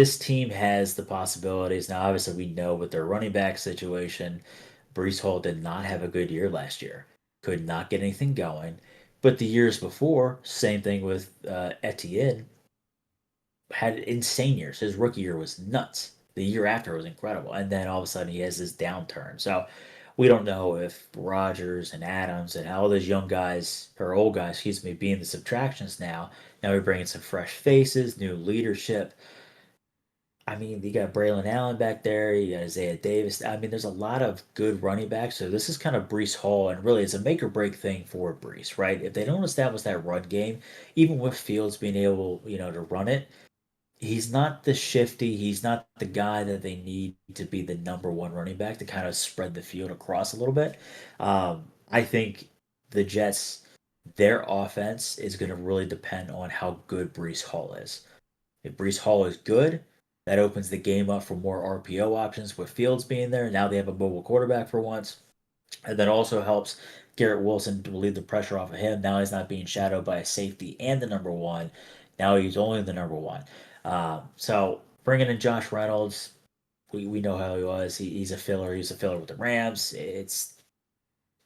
S2: this team has the possibilities. Now, obviously, we know with their running back situation, Brees Hall did not have a good year last year, could not get anything going. But the years before, same thing with Etienne, had insane years. His rookie year was nuts. The year after was incredible. And then all of a sudden he has this downturn. So we don't know if Rodgers and Adams and all those young guys, or old guys, excuse me, being the subtractions now. Now we're bringing some fresh faces, new leadership. I mean, you got Braylon Allen back there. You got Isaiah Davis. I mean, there's a lot of good running backs. So this is kind of Brees Hall, and really, it's a make or break thing for Brees, right? If they don't establish that run game, even with Fields being able, to run it, he's not the shifty. He's not the guy that they need to be the number one running back to kind of spread the field across a little bit. I think the Jets, their offense is going to really depend on how good Brees Hall is. If Brees Hall is good, that opens the game up for more RPO options with Fields being there. Now they have a mobile quarterback for once. And that also helps Garrett Wilson to relieve the pressure off of him. Now he's not being shadowed by a safety and the number one. Now he's only the number one. So bringing in Josh Reynolds, we know how he was. He's a filler. He's a filler with the Rams. It's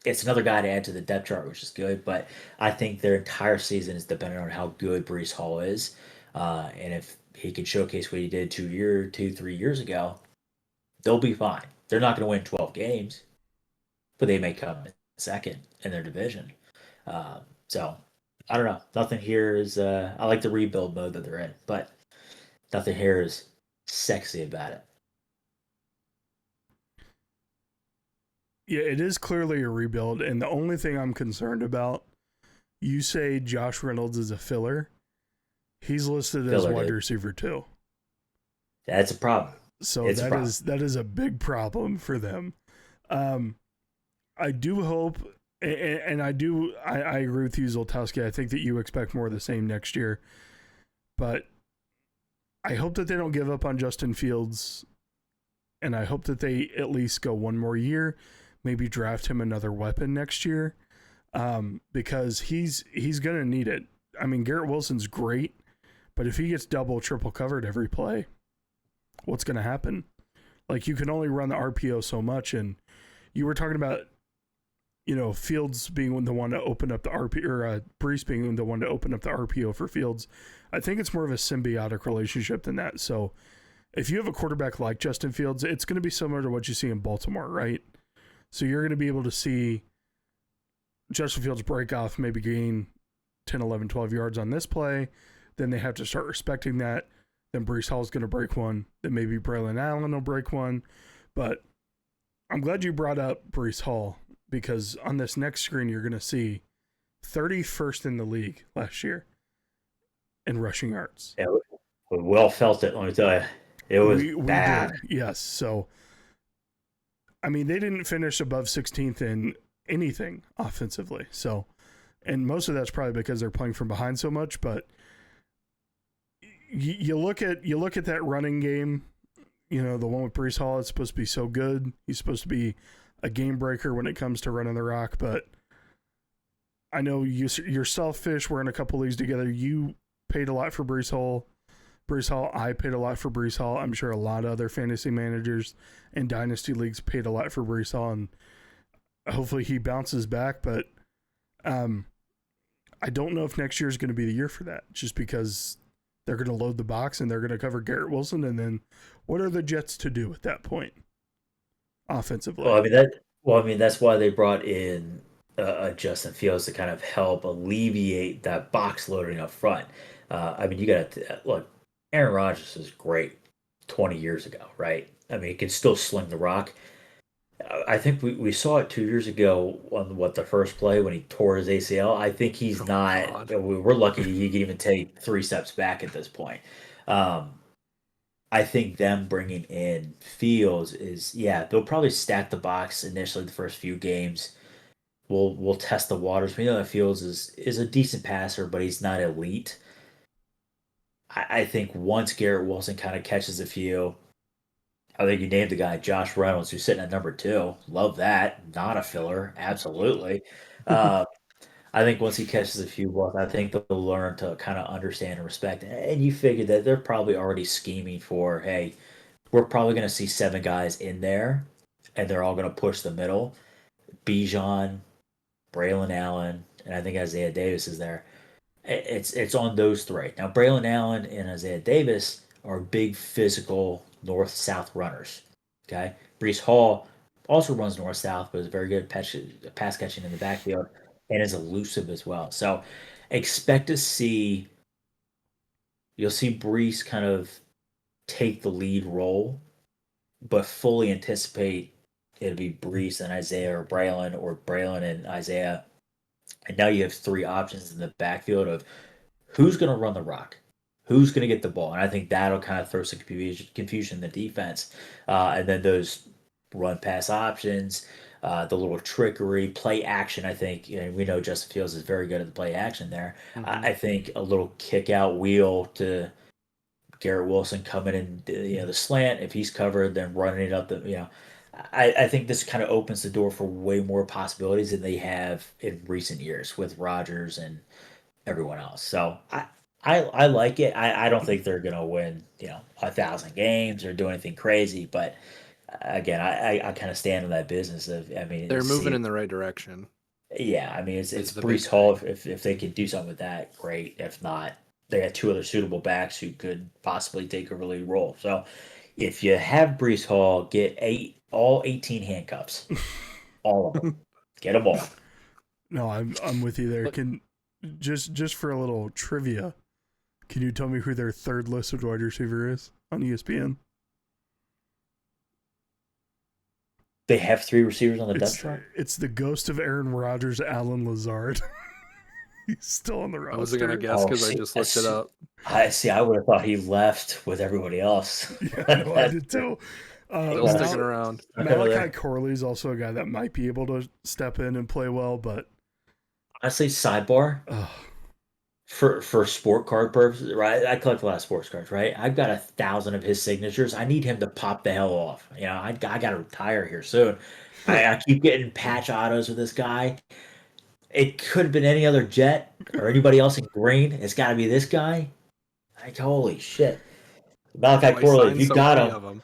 S2: another guy to add to the depth chart, which is good. But I think their entire season is dependent on how good Brees Hall is. And if he can showcase what he did 3 years ago, they'll be fine. They're not going to win 12 games, but they may come second in their division. So I don't know. Nothing here is. I like the rebuild mode that they're in, but nothing here is sexy about it.
S1: Yeah, it is clearly a rebuild, and the only thing I'm concerned about, you say Josh Reynolds is a filler. He's listed as wide receiver 2.
S2: That's a problem.
S1: So that is a big problem for them. I do hope, and I agree with you, Zoltowski. I think that you expect more of the same next year, but I hope that they don't give up on Justin Fields, and I hope that they at least go one more year, maybe draft him another weapon next year, because he's going to need it. I mean, Garrett Wilson's great, but if he gets double, triple covered every play, what's going to happen? Like, you can only run the RPO so much, and you were talking about, Fields being the one to open up the RPO, or Brees being the one to open up the RPO for Fields. I think it's more of a symbiotic relationship than that. So if you have a quarterback like Justin Fields, it's going to be similar to what you see in Baltimore, right? So you're going to be able to see Justin Fields break off, maybe gain 10, 11, 12 yards on this play. Then they have to start respecting that. Then Brees Hall's going to break one. Then maybe Braylon Allen will break one. But I'm glad you brought up Brees Hall, because on this next screen, you're going to see 31st in the league last year in rushing yards.
S2: Yeah, we well felt it, let me tell you. It was bad.
S1: We did, yes. So, I mean, they didn't finish above 16th in anything offensively. So, and most of that's probably because they're playing from behind so much, but you look at that running game, the one with Brees Hall, it's supposed to be so good. He's supposed to be a game breaker when it comes to running the rock, but I know yourself, Fish, we're in a couple leagues together. You paid a lot for Brees Hall. I paid a lot for Brees Hall. I'm sure a lot of other fantasy managers and dynasty leagues paid a lot for Brees Hall, and hopefully he bounces back, but I don't know if next year is going to be the year for that, just because they're going to load the box and they're going to cover Garrett Wilson, and then what are the Jets to do at that point offensively?
S2: Well, I mean that's why they brought in Justin Fields to kind of help alleviate that box loading up front. I mean, you got to look. Aaron Rodgers is great 20 years ago, right? I mean, he can still sling the rock. I think we saw it 2 years ago on the first play when he tore his ACL. I think he's not. We're lucky he can even take 3 steps back at this point. I think them bringing in Fields is, they'll probably stack the box initially the first few games. We'll test the waters. We know that Fields is a decent passer, but he's not elite. I think once Garrett Wilson kind of catches a few, I think you named the guy, Josh Reynolds, who's sitting at number 2. Love that. Not a filler. Absolutely. I think once he catches a few balls, I think they'll learn to kind of understand and respect. And you figure that they're probably already scheming for, hey, we're probably going to see 7 guys in there, and they're all going to push the middle. Bijan, Braylon Allen, and I think Isaiah Davis is there. It's on those three. Now, Braylon Allen and Isaiah Davis are big physical north-south runners. Okay, Brees Hall also runs north-south, but is very good at pass catching in the backfield and is elusive as well. So, expect to see you'll see Brees kind of take the lead role, but fully anticipate it'll be Brees and Isaiah or Braylon and Isaiah. And now you have 3 options in the backfield of who's going to run the rock, who's going to get the ball. And I think that'll kind of throw some confusion in the defense. And then those run pass options, the little trickery, play action. I think we know Justin Fields is very good at the play action there.
S3: Mhm.
S2: I think a little kick out wheel to Garrett Wilson coming in, the slant. If he's covered, then running it up I think this kind of opens the door for way more possibilities than they have in recent years with Rodgers and everyone else. So I like it. I don't think they're gonna win 1,000 games or do anything crazy, but again, I kind of stand on that business of
S3: They're moving in the right direction.
S2: yeah. I mean it's
S3: Is the
S2: Brees
S3: big
S2: Hall if they can do something with that, great. If not, they got 2 other suitable backs who could possibly take a lead role. So if you have Brees Hall, get all 18 handcuffs, all of them, get them all.
S1: No, I'm with you there.
S3: But-
S1: Can just for a little trivia, can you tell me who their third listed wide receiver is on ESPN?
S2: They have 3 receivers on the depth chart.
S1: It's the ghost of Aaron Rodgers, Alan Lazard. He's still on the roster.
S3: I wasn't gonna guess because I just looked it up.
S2: I see. I would have thought he left with everybody else.
S1: Yeah, no, I did too.
S3: Still sticking around.
S1: Malachi Corley is also a guy that might be able to step in and play well, but
S2: Honestly, sidebar for sport card purposes, right? I collect a lot of sports cards, right? I've got 1,000 of his signatures. I need him to pop the hell off. I got to retire here soon. I keep getting patch autos with this guy. It could have been any other Jet or anybody else in green. It's got to be this guy. Like, holy shit. Malachi Corley, if you got him,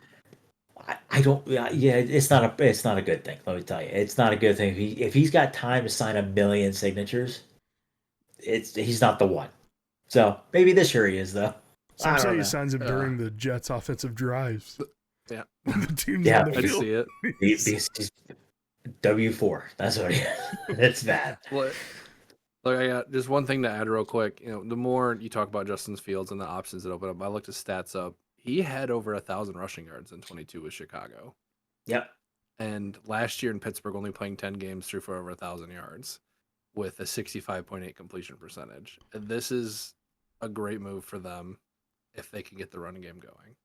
S2: I don't. Yeah, it's not a good thing. Let me tell you, it's not a good thing. If he's got time to sign 1,000,000 signatures, he's not the one. So maybe this year he is though.
S1: some say he signs him during the Jets' offensive drives.
S3: Yeah,
S1: the team's
S2: Yeah,
S1: on the
S3: I
S1: field.
S3: see it.
S2: He's W4. That's what he is. It's bad.
S3: Look, I got just one thing to add real quick. The more you talk about Justin Fields and the options that open up, I looked his stats up. He had over 1,000 rushing yards in 22 with Chicago.
S2: Yep.
S3: And last year in Pittsburgh, only playing 10 games, threw for over 1,000 yards with a 65.8 completion percentage. And this is a great move for them if they can get the running game going.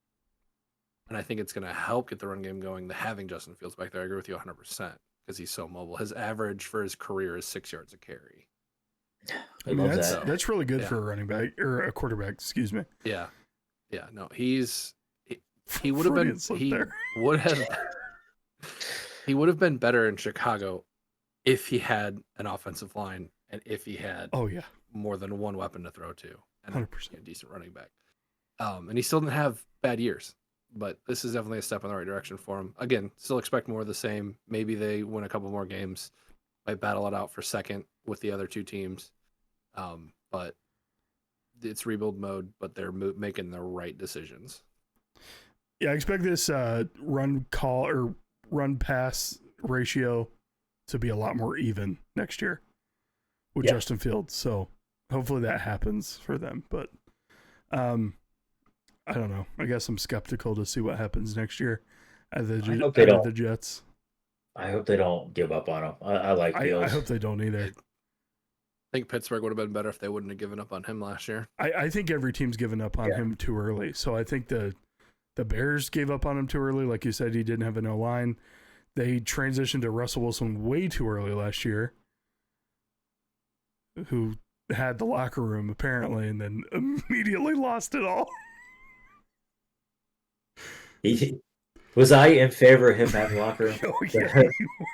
S3: And I think it's going to help get the run game going, having Justin Fields back there. I agree with you 100% because he's so mobile. His average for his career is 6 yards a carry.
S1: I mean, that's really good for a running back or a quarterback. Excuse me.
S3: Yeah. No, he would have been he would have been better in Chicago if he had an offensive line and if he had more than one weapon to throw to and
S1: 100%.
S3: a decent running back. And he still didn't have bad years, but this is definitely a step in the right direction for him. Again, still expect more of the same. Maybe they win a couple more games, might battle it out for second with the other 2 teams. But it's rebuild mode, but they're making the right decisions.
S1: Yeah, I expect this run pass ratio to be a lot more even next year with Justin Fields. So hopefully that happens for them. But I don't know. I guess I'm skeptical to see what happens next year at the Jets.
S2: I hope they don't give up on him. I like Fields.
S1: I hope they don't either.
S3: I think Pittsburgh would have been better if they wouldn't have given up on him last year.
S1: I think every team's given up on him too early. So I think the Bears gave up on him too early. Like you said, he didn't have an O-line. They transitioned to Russell Wilson way too early last year, who had the locker room apparently, and then immediately lost it all.
S2: Was I in favor of him having locker room?
S1: Oh, yeah,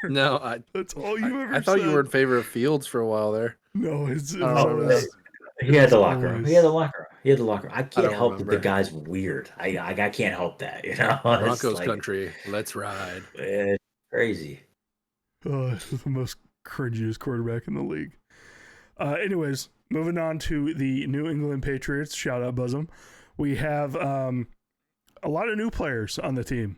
S3: No,
S1: that's all you ever
S3: I thought
S1: said.
S3: you were in favor of Fields for a while there.
S1: No, it's
S3: I don't remember
S1: always,
S3: that.
S2: He had
S1: it's
S2: the locker room. He had the
S1: always
S2: locker room. He had the locker room. I
S3: I
S2: can't
S3: don't
S2: help that the
S3: remember.
S2: guy's weird. I can't help that. You know, it's
S3: Broncos
S2: like
S3: country. Let's ride.
S2: it's crazy.
S1: the most cringiest quarterback in the league. Anyways, moving on to the New England Patriots. Shout out Buzzum. We have a lot of new players on the team.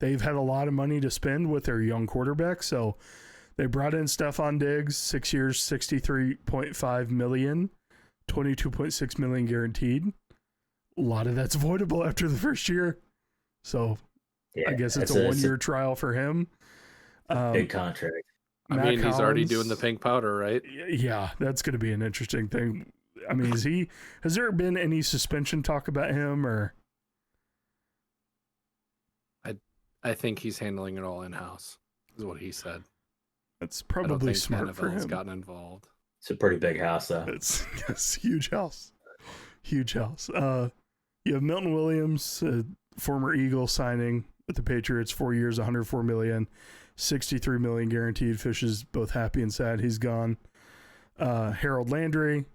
S1: They've had a lot of money to spend with their young quarterback, so they brought in Stephon Diggs, 6 years, $63.5 million, $22.6 million guaranteed. A lot of that's voidable after the first year, so
S2: Yeah,
S1: I guess it's a 1-year trial for him.
S2: big contract.
S3: I
S1: Matt
S3: mean, he's already doing the
S1: Collins,
S3: pink powder, right?
S1: Yeah, that's going to be an interesting thing. I mean, has there been any suspension talk about him, or?
S3: I think he's handling it all in house, is what he said.
S1: That's
S3: I don't
S1: probably
S3: think
S1: smart for
S3: NFL's
S1: him.
S3: gotten involved.
S2: It's a pretty big house, though.
S1: It's huge house. Huge house. You have Milton Williams, former Eagle, signing with the Patriots, 4 years, $104 million, $63 million guaranteed. Fish is both happy and sad he's gone. Harold Landry,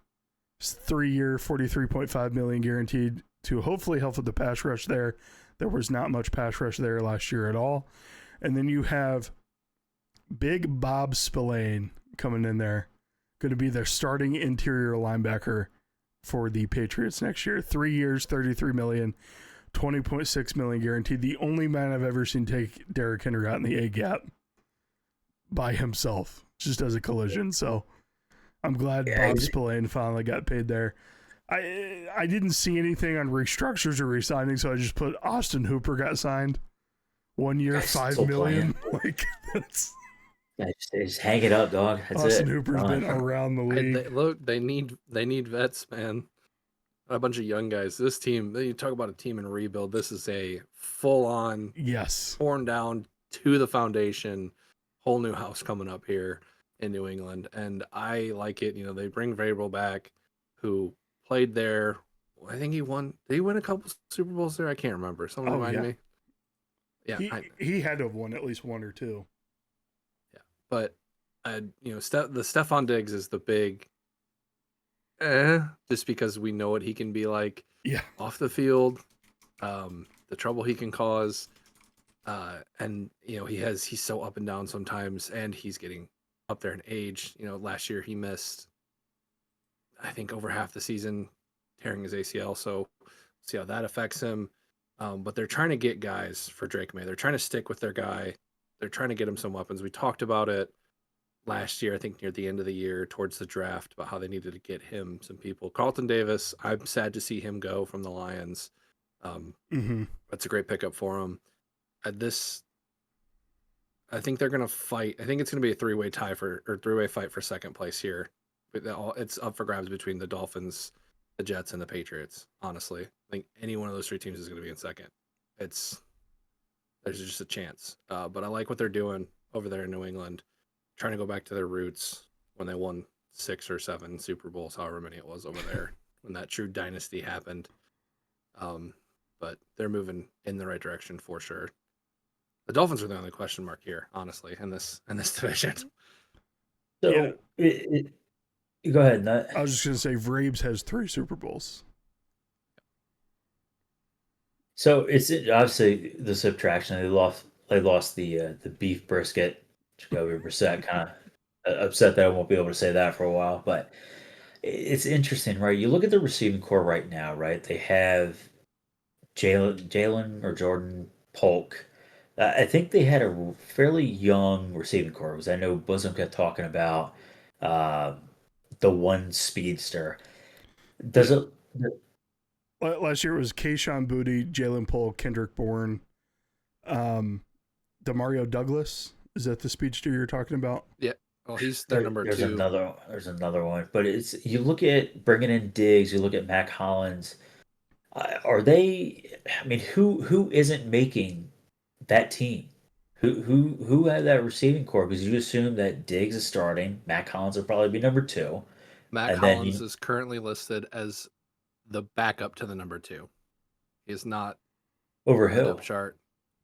S1: 3 year, $43.5 million guaranteed to hopefully help with the pass rush there. There was not much pass rush there last year at all. And then you have Big Bob Spillane coming in there, going to be their starting interior linebacker for the Patriots next year. 3 years, $33 million, $20.6 million guaranteed. The only man I've ever seen take Derrick Henry out in the A gap by himself, just as a collision. So I'm glad Bob Spillane finally got paid there. I didn't see anything on restructures or resigning, so I just put Austin Hooper got signed. 1 year, $5 million. Like, that's
S2: Yeah, just hang it up, dog. That's
S1: Austin
S2: it.
S1: Hooper's been around the league.
S3: They need vets, man. A bunch of young guys. This team, you talk about a team in rebuild. This is a full-on,
S1: Yes,
S3: torn down to the foundation, whole new house coming up here in New England, and I like it. You know, they bring Vrabel back, who played there. I think he won. Did he win a couple Super Bowls there? I can't remember. Someone remind me. Yeah,
S1: he had to have won at least one or two.
S3: Yeah, but you know, the Stephon Diggs is the big, just because we know what he can be like.
S1: Yeah,
S3: off the field, the trouble he can cause, and you know he's so up and down sometimes, and he's getting up there in age. You know, last year he missed, I think, over half the season, tearing his ACL. So see how that affects him. But they're trying to get guys for Drake May. They're trying to stick with their guy. They're trying to get him some weapons. We talked about it last year, I think near the end of the year, towards the draft, about how they needed to get him some people. Carlton Davis, I'm sad to see him go from the Lions. That's a great pickup for him. I think they're going to fight. I think it's going to be a three-way fight for second place here. It's up for grabs between the Dolphins, the Jets, and the Patriots. Honestly, I think any one of those three teams is going to be in second. There's just a chance. But I like what they're doing over there in New England, trying to go back to their roots when they won 6 or 7 Super Bowls, however many it was over there, when that true dynasty happened. But they're moving in the right direction for sure. The Dolphins are the only question mark here, honestly, in this division.
S2: So, go ahead, Nut.
S1: I was just gonna say Vrabes has 3 Super Bowls.
S2: So it's obviously the subtraction. They lost the beef brisket. Jacoby Brissett kind of upset that I won't be able to say that for a while. But it's interesting, right? You look at the receiving core right now, right? They have Jalen or Jordan Polk. I think they had a fairly young receiving core, because I know Bosom kept talking about the one speedster. Does it?
S1: Last year it was Kayshon Boutte, Jalen Polk, Kendrick Bourne, Demario Douglas. Is that the speedster you're talking about?
S3: Yeah. Well, he's their number 2.
S2: There's another one, but it's, you look at bringing in Diggs, you look at Mac Hollins. Are they? I mean, who isn't making that team? Who had that receiving core? Because you assume that Diggs is starting, Mac Hollins will probably be number 2.
S3: Mac Hollins is currently listed as the backup to the number 2. He is not
S2: over
S3: the
S2: who?
S3: depth chart.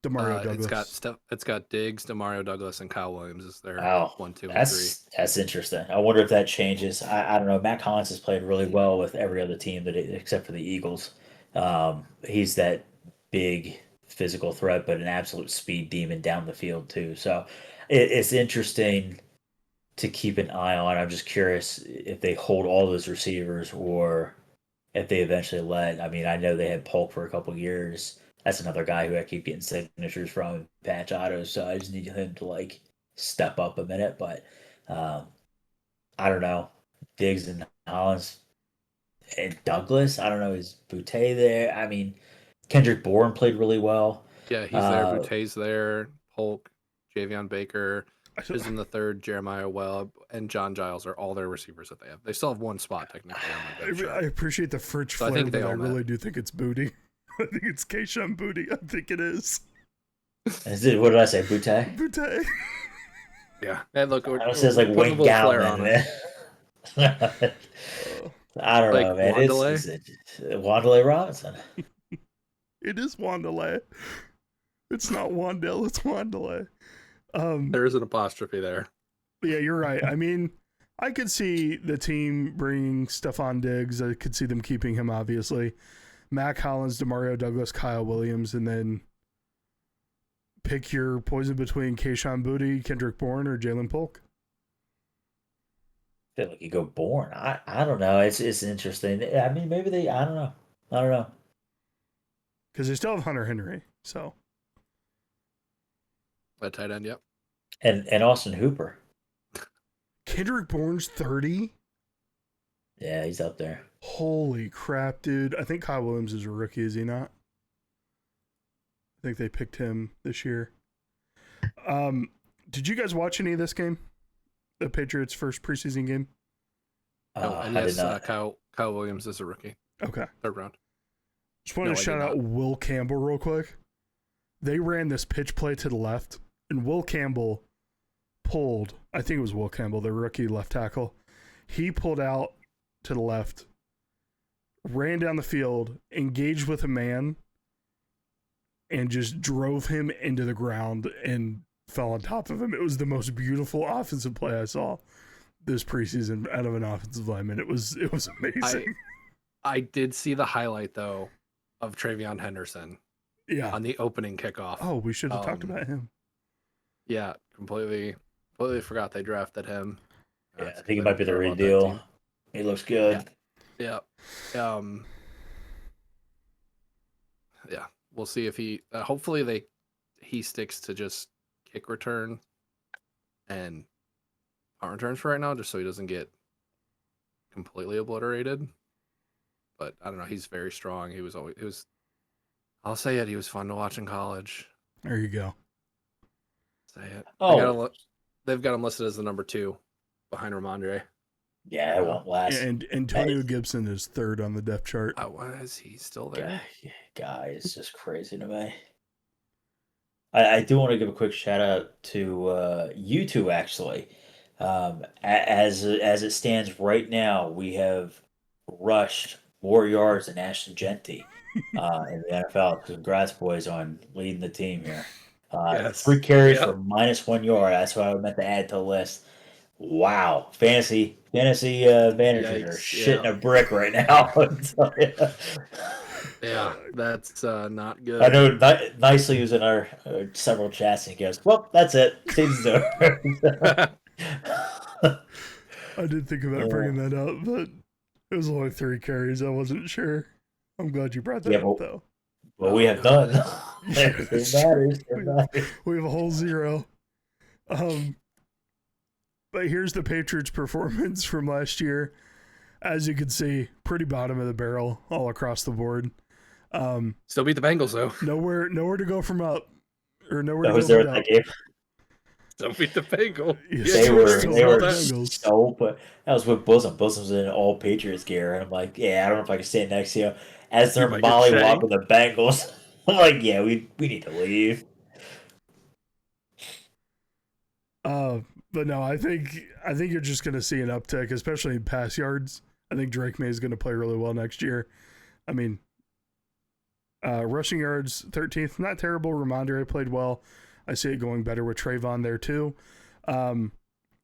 S1: Demario Douglas.
S3: It's got Diggs, Demario Douglas, and Kyle Williams is their
S2: Wow,
S3: 1, 2, and 3.
S2: that's interesting. I wonder if that changes. I don't know. Matt Collins has played really well with every other team except for the Eagles. He's that big physical threat, but an absolute speed demon down the field too. So it's interesting to keep an eye on. I'm just curious if they hold all those receivers or if they eventually let. I mean, I know they had Polk for a couple years. That's another guy who I keep getting signatures from, Patch Autos. So I just need him to like step up a minute. But I don't know. Diggs and Hollins and Douglas. I don't know. Is Boutte there? I mean, Kendrick Bourne played really well.
S3: Yeah, he's there. Boutte's there. Polk, Javion Baker, Chisholm the third, Jeremiah Webb, and John Giles are all their receivers that they have. They still have one spot technically on the depth chart.
S1: I appreciate the French
S3: So
S1: flair, but I really do think it's Booty. I think it's Keyshawn Booty. I think it is.
S2: Is it? What did I say? Boutte?
S1: Boutte.
S3: Yeah. And look,
S2: it says like Wayne Gallman, man. I don't know, man. It's Wanderlei Robinson.
S1: It is Wanderlei. It's not Wandale, it's Wanderlei.
S3: There is an apostrophe there.
S1: Yeah, you're right. I mean, I could see the team bringing Stephon Diggs. I could see them keeping him, obviously. Mac Hollins, Demario Douglas, Kyle Williams, and then pick your poison between Keyshawn Booty, Kendrick Bourne, or Jalen Polk.
S2: I feel like you go Bourne. I don't know. It's interesting. I mean, maybe they. I don't know.
S1: Because they still have Hunter Henry, so.
S3: At tight end, yep.
S2: And Austin Hooper.
S1: Kendrick Bourne's 30?
S2: Yeah, he's up there.
S1: Holy crap, dude. I think Kyle Williams is a rookie, is he not? I think they picked him this year. Did you guys watch any of this game? The Patriots' first preseason game?
S3: And yes, Kyle Williams is a rookie.
S1: Okay.
S3: Third round.
S1: Just wanted to shout out Will Campbell real quick. They ran this pitch play to the left, and Will Campbell pulled, I think it was Will Campbell, the rookie left tackle. He pulled out to the left, ran down the field, engaged with a man, and just drove him into the ground and fell on top of him. It was the most beautiful offensive play I saw this preseason out of an offensive lineman. It was amazing.
S3: I did see the highlight, though, of Travion Henderson.
S1: Yeah.
S3: On the opening kickoff.
S1: Oh, we should have talked about him.
S3: Yeah, completely forgot they drafted him.
S2: Yeah, I think it might be the real deal. He looks good.
S3: Yeah. Yeah, we'll see if he hopefully he sticks to just kick return and punt returns for right now, just so he doesn't get completely obliterated. But I don't know, he's very strong. I'll say it, he was fun to watch in college.
S1: There you go.
S3: Say it.
S2: Oh,
S3: they've got him listed as the number 2 behind Ramondre.
S2: Yeah, it won't last.
S1: And Antonio Gibson is third on the depth chart.
S3: Is he still there?
S2: Guy is just crazy to me. I do want to give a quick shout out to you two, actually. As it stands right now, we have rushed more yards than Ashton Genty in the NFL. Congrats, boys, on leading the team here.
S3: Yes.
S2: 3 carries for -1 yard. That's what I meant to add to the list. Wow, fantasy managers are shitting a brick right now.
S3: Yeah, that's not good.
S2: I know. Nicely using our several chats, and he goes, "Well, that's it. Season's over."
S1: I did think about bringing that up, but it was only 3 carries. I wasn't sure. I'm glad you brought that up, though.
S2: Well, we have done. It matters.
S1: We have a whole 0. But here's the Patriots' performance from last year. As you can see, pretty bottom of the barrel all across the board.
S3: Still beat the Bengals, though.
S1: Nowhere to go from up, or nowhere
S2: that
S1: to
S2: was
S1: go
S2: there
S1: from
S2: that
S1: up.
S2: game.
S3: Still beat the Bengals.
S1: Yes,
S2: They were
S1: Bengals.
S2: so. But that was with Bosom. Bosom's in all Patriots gear, and I'm like, yeah, I don't know if I can stand next to you as they're mollywopping the Bengals. I'm like, yeah, we need to leave.
S1: But no, I think you're just going to see an uptick, especially in pass yards. I think Drake May is going to play really well next year. I mean, Rushing yards, 13th. Not terrible. Ramondre played well. I see it going better with Trayvon there too.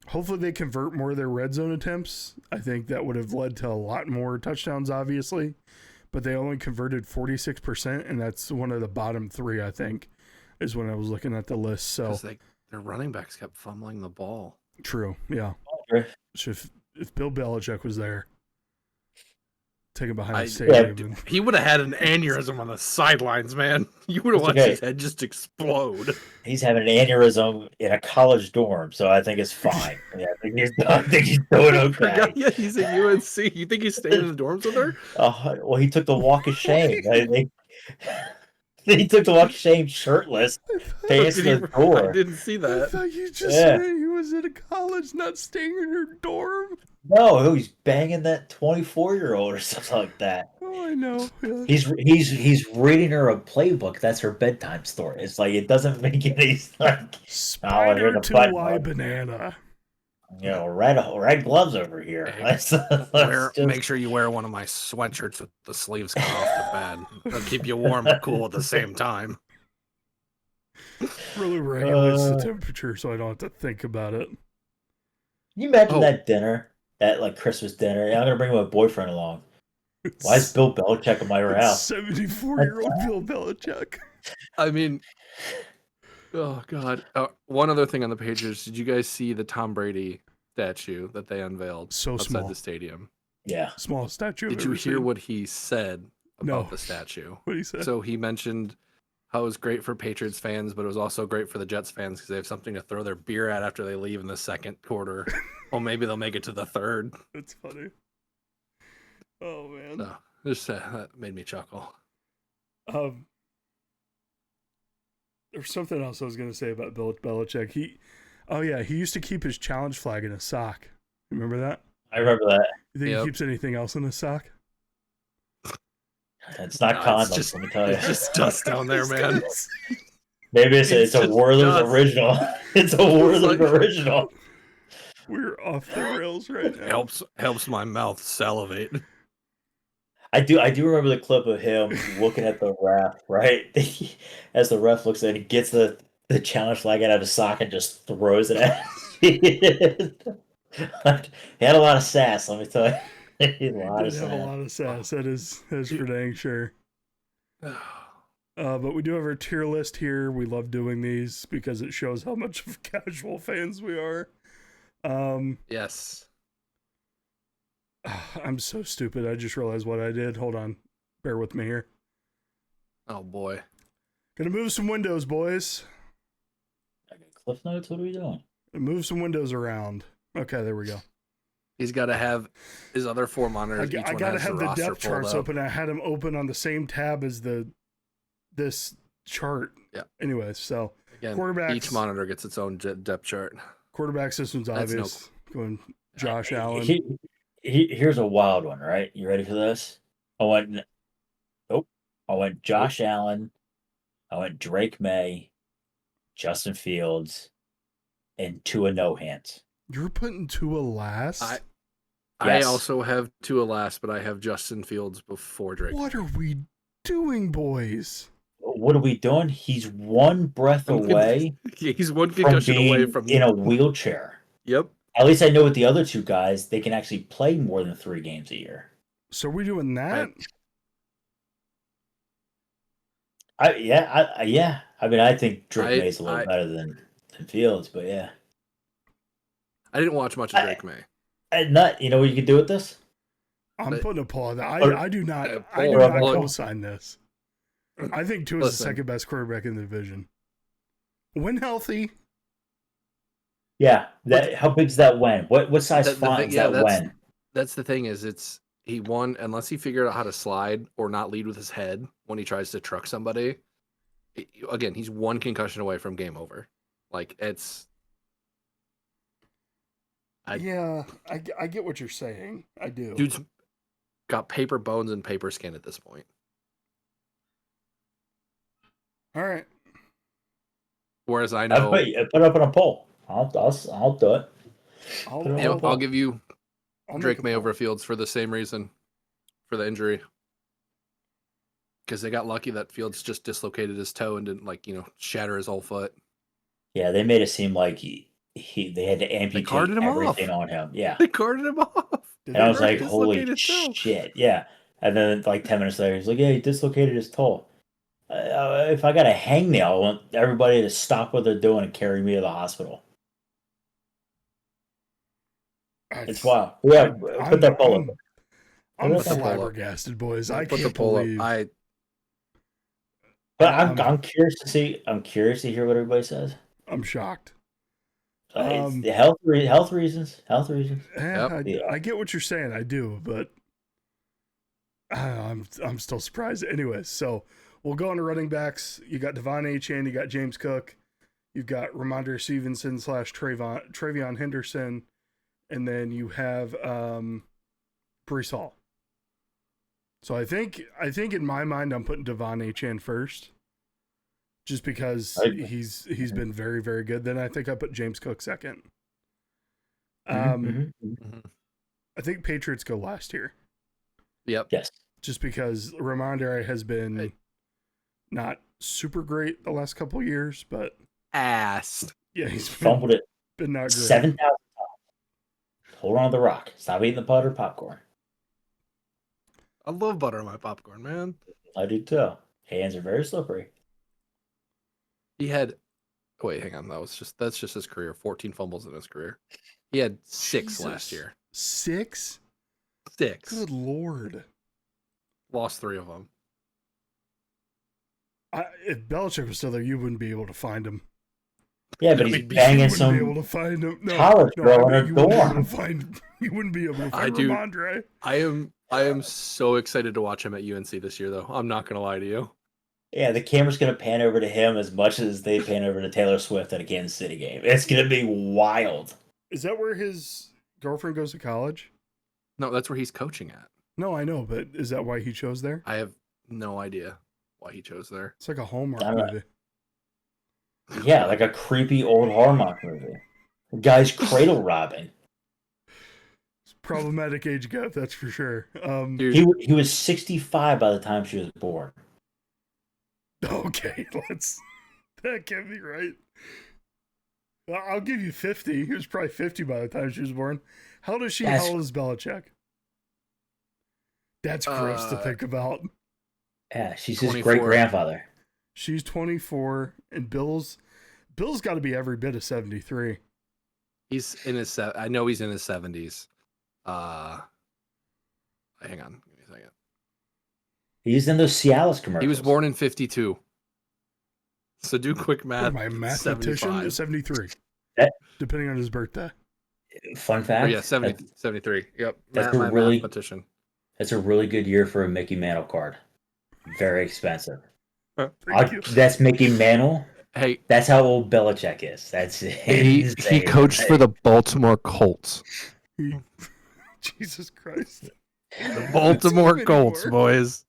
S1: Hopefully they convert more of their red zone attempts. I think that would have led to a lot more touchdowns, obviously. But they only converted 46%, and that's one of the bottom 3, I think, is when I was looking at the list. So
S3: their running backs kept fumbling the ball.
S1: True, yeah. So if Bill Belichick was there, taking behind the stadium.
S3: He would have had an aneurysm on the sidelines, man. You would have watched his head just explode.
S2: He's having an aneurysm in a college dorm, so I think it's fine. I think he's doing okay.
S3: Yeah, he's at UNC. You think he's staying in the dorms with her?
S2: Well, he took the walk of shame. He took the walk of shame shirtless, facing the door.
S3: I didn't see that.
S1: I thought you just said he was at a college, not staying in her dorm.
S2: No, he's banging that 24-year-old or something like that.
S1: Oh, I know. Yeah.
S2: He's reading her a playbook. That's her bedtime story. It's like it doesn't make any like
S1: Spider to Y banana.
S2: You know, red gloves over here.
S3: Make sure you wear one of my sweatshirts with the sleeves cut off the bed. It'll keep you warm and cool at the same time.
S1: Really regulates the temperature, so I don't have to think about it.
S2: Can you imagine that dinner? That like Christmas dinner. Yeah, I'm gonna bring my boyfriend along. Why is Bill Belichick in my house?
S1: 74-year-old Bill Belichick.
S3: I mean, oh god. One other thing on the Patriots. Did you guys see the Tom Brady statue that they unveiled outside the stadium?
S2: Yeah,
S1: small statue.
S3: Did you hear what he said about the statue?
S1: What did he say?
S3: So he mentioned how it was great for Patriots fans, but it was also great for the Jets fans because they have something to throw their beer at after they leave in the second quarter. Well, maybe they'll make it to the third.
S1: That's funny. Oh, man.
S3: So, just that made me chuckle.
S1: There's something else I was going to say about Bill Belichick. He used to keep his challenge flag in his sock. Remember that?
S2: I remember that.
S1: You think he keeps anything else in his sock?
S2: It's not condoms, let me tell you.
S3: It's just dust down there, man.
S2: Maybe it's a Werther's original. It's a Werther's original.
S1: We're off the rails right now.
S3: Helps my mouth salivate.
S2: I do remember the clip of him looking at the ref, right? As the ref looks at it, he gets the challenge flag out of his sock and just throws it at him. He had a lot of sass, let me tell you. He did have
S1: a lot of sass. That is for dang sure. But we do have our tier list here. We love doing these because it shows how much of casual fans we are.
S3: Yes.
S1: I'm so stupid. I just realized what I did. Hold on. Bear with me here.
S3: Oh, boy.
S1: Gonna move some windows, boys.
S2: I got cliff notes. What are we doing?
S1: Move some windows around. Okay, there we go.
S3: He's got to have his other 4 monitors.
S1: I got to have the depth charts open. I had them open on the same tab as this chart.
S3: Yeah.
S1: Anyway, so
S3: again,
S1: quarterbacks.
S3: Each monitor gets its own depth chart.
S1: Quarterback system's obvious. Going Josh Allen.
S2: Here's a wild one, right? You ready for this? I went Josh Allen. I went Drake May, Justin Fields, and Tua No Hands.
S1: You're putting Tua last?
S3: I also have Tua last, but I have Justin Fields before Drake.
S1: What are we doing, boys?
S2: What are we doing? He's one breath away.
S3: He's one concussion away from
S2: in a wheelchair.
S3: Yep.
S2: At least I know with the other 2 guys, they can actually play more than 3 games a year.
S1: So are we doing that?
S2: Yeah. I mean, I think Drake May's a little better than Fields, but yeah.
S3: I didn't watch much of Drake May.
S2: You know what you could do with this?
S1: I'm putting a paw on that. I do not co-sign this. I think Tua is the second best quarterback in the division. When healthy.
S2: Yeah. How big is that when? What size font is that when?
S3: That's the thing is he won unless he figured out how to slide or not lead with his head when he tries to truck somebody. Again, he's one concussion away from game over. Like it's.
S1: I get what you're saying. I do.
S3: Dude's got paper bones and paper skin at this point.
S1: All right.
S3: Whereas I know,
S2: put it up on a poll. I'll do it.
S3: I'll give you Drake May over Fields for the same reason, for the injury. Because they got lucky that Fields just dislocated his toe and didn't shatter his whole foot.
S2: Yeah, they made it seem like they had to amputate
S3: carted him
S2: everything
S3: off.
S2: on him. Yeah.
S3: They carted him off.
S2: And I was like, holy
S3: Dislocated toe.
S2: shit. Yeah. And then like 10 minutes later, he's like, yeah, he dislocated his toe. If I got a hangnail, I want everybody to stop what they're doing and carry me to the hospital. It's wild. Yeah, put that poll up.
S1: I'm flabbergasted, boys. I can't believe.
S2: But I'm curious to see. I'm curious to hear what everybody says.
S1: I'm shocked.
S2: It's the health reasons. Health reasons.
S1: I get what you're saying. I do, but I'm still surprised. Anyways, so we'll go on to running backs. You got Devon Achane. You got James Cook. You've got Ramondre Stevenson / Travion Henderson, and then you have Breece Hall. So I think in my mind I'm putting Devon Achane first, just because he's been very, very good. Then I think I put James Cook second. I think Patriots go last here.
S3: Yep.
S2: Yes.
S1: Just because Ramondre has been not super great the last couple of years, but
S3: ass.
S1: Yeah, he's
S2: fumbled it.
S1: Been not great.
S2: 7,000 times. Hold on to the rock. Stop eating the butter popcorn.
S3: I love butter on my popcorn, man.
S2: I do too. Hands are very slippery.
S3: He had wait, hang on. That's just his career. 14 fumbles in his career. He had 6 last year.
S1: 6?
S3: 6.
S1: Good Lord.
S3: Lost 3 of them.
S1: If Belichick was still there, you wouldn't be able to find him.
S2: Yeah, but he's banging some
S1: be able to find him.
S2: college girl in her dorm.
S1: You wouldn't be able to find Ramondre.
S3: I am so excited to watch him at UNC this year, though. I'm not going to lie to you.
S2: Yeah, the camera's going to pan over to him as much as they pan over to Taylor Swift at a Kansas City game. It's going to be wild.
S1: Is that where his girlfriend goes to college?
S3: No, that's where he's coaching at.
S1: No, I know, but is that why he chose there?
S3: I have no idea why he chose there.
S1: It's like a Hallmark movie.
S2: Yeah, like a creepy old Hallmark movie. The guy's cradle robbing.
S1: It's problematic age gap, that's for sure.
S2: He was 65 by the time she was born.
S1: Okay, that can't be right. I'll give you 50. He was probably 50 by the time she was born. How old is she? How old is Belichick? That's gross to think about.
S2: Yeah, she's his great-grandfather.
S1: She's 24, and Bill's got to be every bit of 73.
S3: He's in his. I know he's in his 70s. Hang on, give me a second.
S2: He's in those Cialis commercials.
S3: He was born in 52. So do quick math.
S1: My mathematician is 73, depending on his birthday.
S2: Fun fact.
S3: Oh, yeah, 73. Yep.
S2: That's a really mathematician. That's a really good year for a Mickey Mantle card. Very expensive. That's Mickey Mantle.
S3: Hey,
S2: that's how old Belichick is. That's
S3: he coached for the Baltimore Colts.
S1: Jesus Christ.
S3: The Baltimore Colts, boys.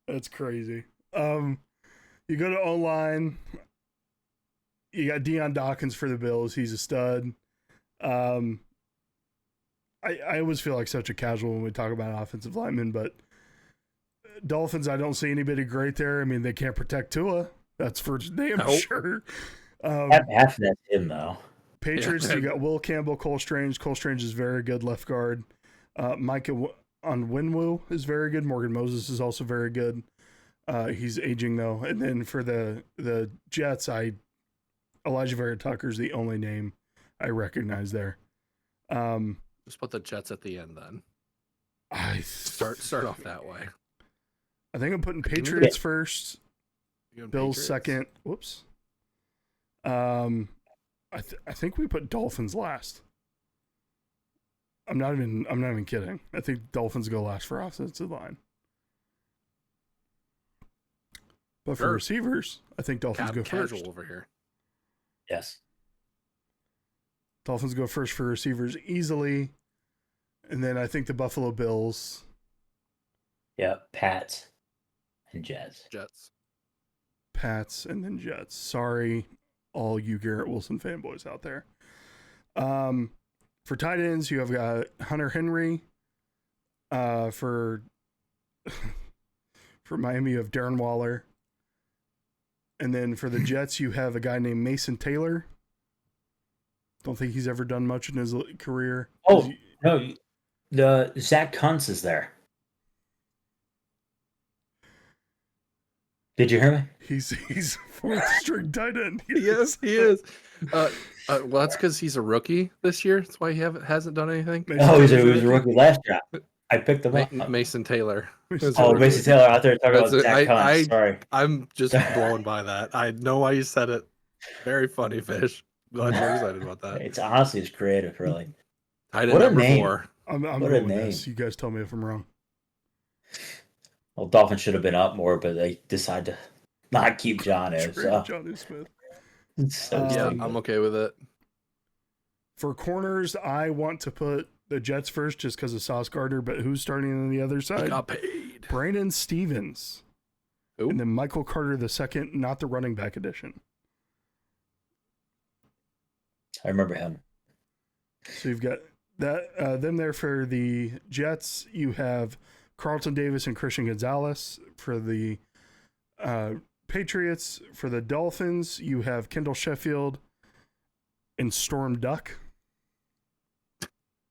S1: That's crazy. You go to O-line. You got Deion Dawkins for the Bills. He's a stud. I always feel like such a casual when we talk about offensive linemen, but Dolphins, I don't see anybody great there. I mean, they can't protect Tua. That's for damn sure.
S2: Half of that's him, though.
S1: Patriots, you got Will Campbell, Cole Strange. Cole Strange is very good left guard. Micah Onwenu is very good. Morgan Moses is also very good. He's aging, though. And then for the Jets, Elijah Vera Tucker is the only name I recognize there.
S3: Just put the Jets at the end, then. Start off that way.
S1: I think I'm putting Patriots first. Bills second. Whoops. I think we put Dolphins last. I'm not even kidding. I think Dolphins go last for offensive line. But for receivers, I think Dolphins go first.
S3: Casual over here.
S2: Yes.
S1: Dolphins go first for receivers easily. And then I think the Buffalo Bills.
S2: Yeah, Pats and Jets.
S1: Pats and then Jets. Sorry, all you Garrett Wilson fanboys out there. For tight ends, you have got Hunter Henry. For For Miami, you have Darren Waller. And then for the Jets, you have a guy named Mason Taylor. Don't think he's ever done much in his career.
S2: Oh, no. The Zach Kuntz is there. Did you hear me?
S1: He's fourth string tight end.
S3: Yes, he is. Well, that's because he's a rookie this year. That's why he hasn't done anything.
S2: Oh, he was a rookie last draft. I picked him up.
S3: Mason Taylor.
S2: Oh, Mason Taylor out there talking about Zach Kuntz. Sorry.
S3: I'm just blown by that. I know why you said it. Very funny, Fish. Glad you're excited about that.
S2: It's honestly, it's creative, really.
S3: Tight end number 4.
S1: I'm going with this. You guys tell me if I'm wrong.
S2: Well, Dolphins should have been up more, but they decided to not keep Jonnu. So.
S1: Jonnu Smith.
S3: Yeah, I'm okay with it.
S1: For corners, I want to put the Jets first just because of Sauce Gardner, but who's starting on the other side?
S3: He got paid.
S1: Brandon Stevens.
S3: Who?
S1: And then Michael Carter II, not the running back edition.
S2: I remember him.
S1: So you've got that them there for the Jets. You have Carlton Davis and Christian Gonzalez. For the Patriots. For the Dolphins, you have Kendall Sheffield and Storm Duck.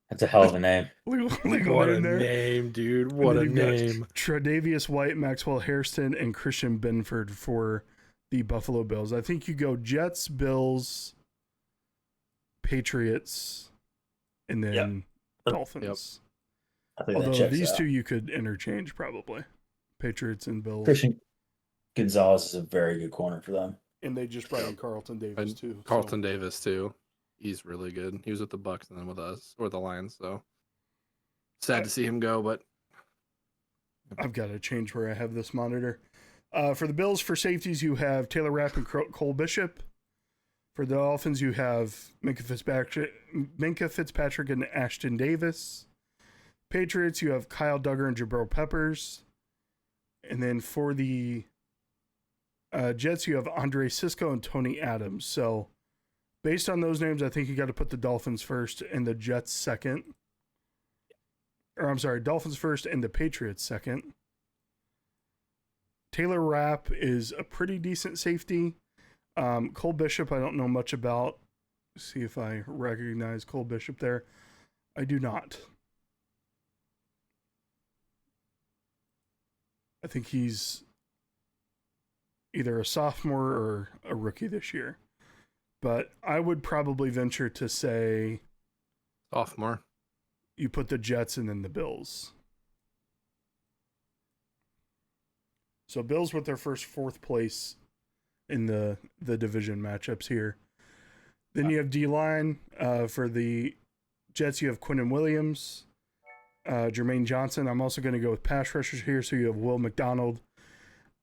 S2: That's a hell of a name.
S3: What a name, dude. What a name.
S1: Tre'Davious White, Maxwell Hairston, and Christian Benford for the Buffalo Bills. I think you go Jets, Bills, Patriots, and then Dolphins.
S2: I think
S1: although these two you could interchange probably. Patriots and Bills.
S2: Christian Gonzalez is a very good corner for them.
S1: And they just brought in Carlton Davis too.
S3: Carlton Davis too. He's really good. He was with the Bucs and then with us or the Lions. So sad to see him go, but
S1: I've got to change where I have this monitor. For the Bills, for safeties, you have Taylor Rapp and Cole Bishop. For the Dolphins, you have Minka Fitzpatrick and Ashton Davis. Patriots, you have Kyle Duggar and Jabril Peppers. And then for the Jets, you have Andre Sisco and Tony Adams. So based on those names, I think you got to put the Dolphins first and the Jets second. Or I'm sorry, Dolphins first and the Patriots second. Taylor Rapp is a pretty decent safety. Cole Bishop, I don't know much about. See if I recognize Cole Bishop there. I do not. I think he's either a sophomore or a rookie this year. But I would probably venture to say
S3: sophomore.
S1: You put the Jets and then the Bills. So Bills with their first fourth place in the division matchups here. Then you have D-line. For the Jets, you have Quinnen Williams, Jermaine Johnson. I'm also going to go with pass rushers here. So you have Will McDonald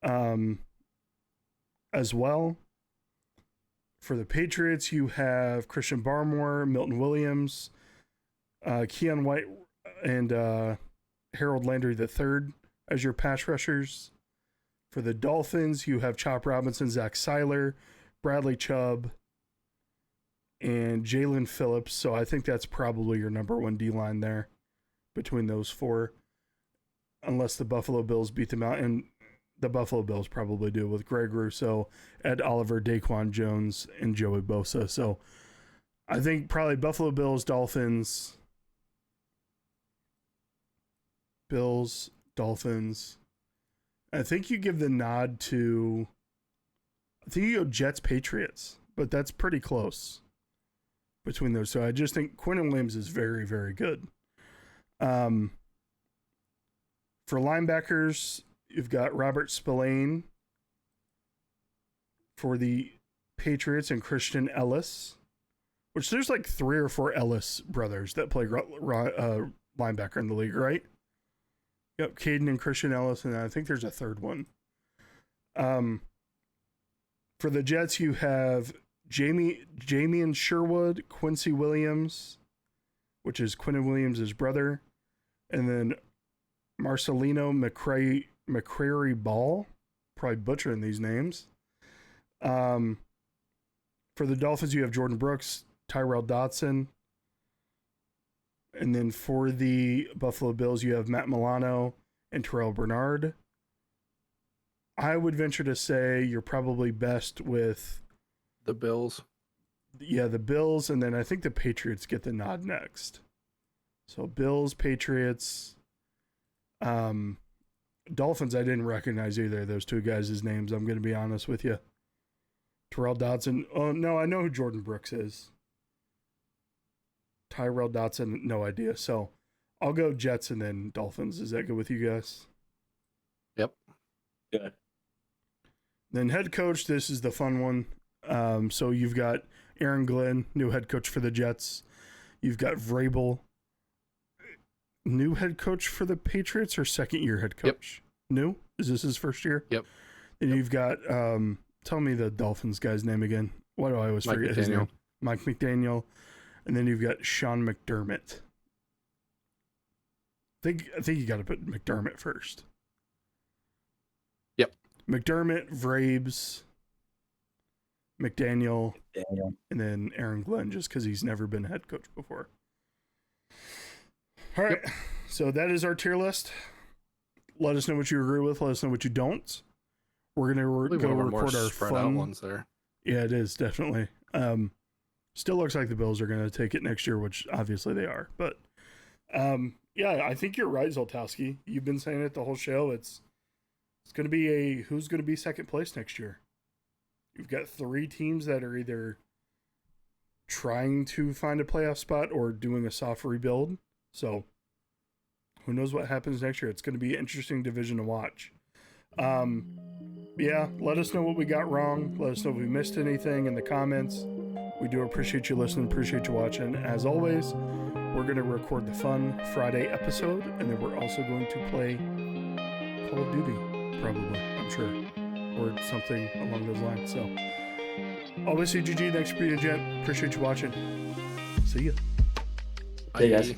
S1: as well. For the Patriots, you have Christian Barmore, Milton Williams, Keon White, and Harold Landry III as your pass rushers. For the Dolphins, you have Chop Robinson, Zach Seiler, Bradley Chubb, and Jalen Phillips. So I think that's probably your number one D-line there between those four. Unless the Buffalo Bills beat them out. And the Buffalo Bills probably do with Greg Rousseau, Ed Oliver, Daquan Jones, and Joey Bosa. So I think probably Buffalo Bills, Dolphins, Dolphins. I think you give the nod to, I think you go Jets, Patriots, but that's pretty close between those. So I just think Quinnen Williams is very, very good. For linebackers, you've got Robert Spillane for the Patriots and Christian Ellis, which there's like 3 or 4 Ellis brothers that play linebacker in the league, right? Yep, Caden and Christian Ellis, and I think there's a third one. For the Jets, you have Jamian Sherwood, Quincy Williams, which is Quinnen Williams' brother, and then Marcelino McCrary Ball, probably butchering these names. For the Dolphins, you have Jordan Brooks, Tyrell Dodson. And then for the Buffalo Bills, you have Matt Milano and Terrell Bernard. I would venture to say you're probably best with
S3: The Bills.
S1: the Bills, and then I think the Patriots get the nod next. So Bills, Patriots, Dolphins. I didn't recognize either of those two guys' names. I'm going to be honest with you. Terrell Dodson. Oh no, I know who Jordan Brooks is. Tyrell Dodson, no idea. So I'll go Jets and then Dolphins. Is that good with you guys?
S3: Yep.
S2: Good.
S1: Then head coach. This is the fun one. So you've got Aaron Glenn, new head coach for the Jets. You've got Vrabel, new head coach for the Patriots or second year head coach? Yep. New? Is this his first year?
S3: Yep.
S1: And you've got, tell me the Dolphins guy's name again. Why do I always forget his name? Mike McDaniel. And then you've got Sean McDermott. I think you got to put McDermott first.
S3: Yep.
S1: McDermott, Vrabes, McDaniel, and then Aaron Glenn, just because he's never been head coach before. All right. Yep. So that is our tier list. Let us know what you agree with. Let us know what you don't. We're going to go record our fun
S3: ones there.
S1: Yeah, it is, definitely. Still looks like the Bills are going to take it next year, which obviously they are. But, yeah, I think you're right, Zoltowski. You've been saying it the whole show. It's going to be who's going to be second place next year. You've got 3 teams that are either trying to find a playoff spot or doing a soft rebuild. So who knows what happens next year? It's going to be an interesting division to watch. Yeah, let us know what we got wrong. Let us know if we missed anything in the comments. We do appreciate you listening, appreciate you watching. As always, we're going to record the fun Friday episode, and then we're also going to play Call of Duty, probably, I'm sure, or something along those lines. So, always CGG, thanks for being a gent. Appreciate you watching. See ya.
S2: Hey, guys.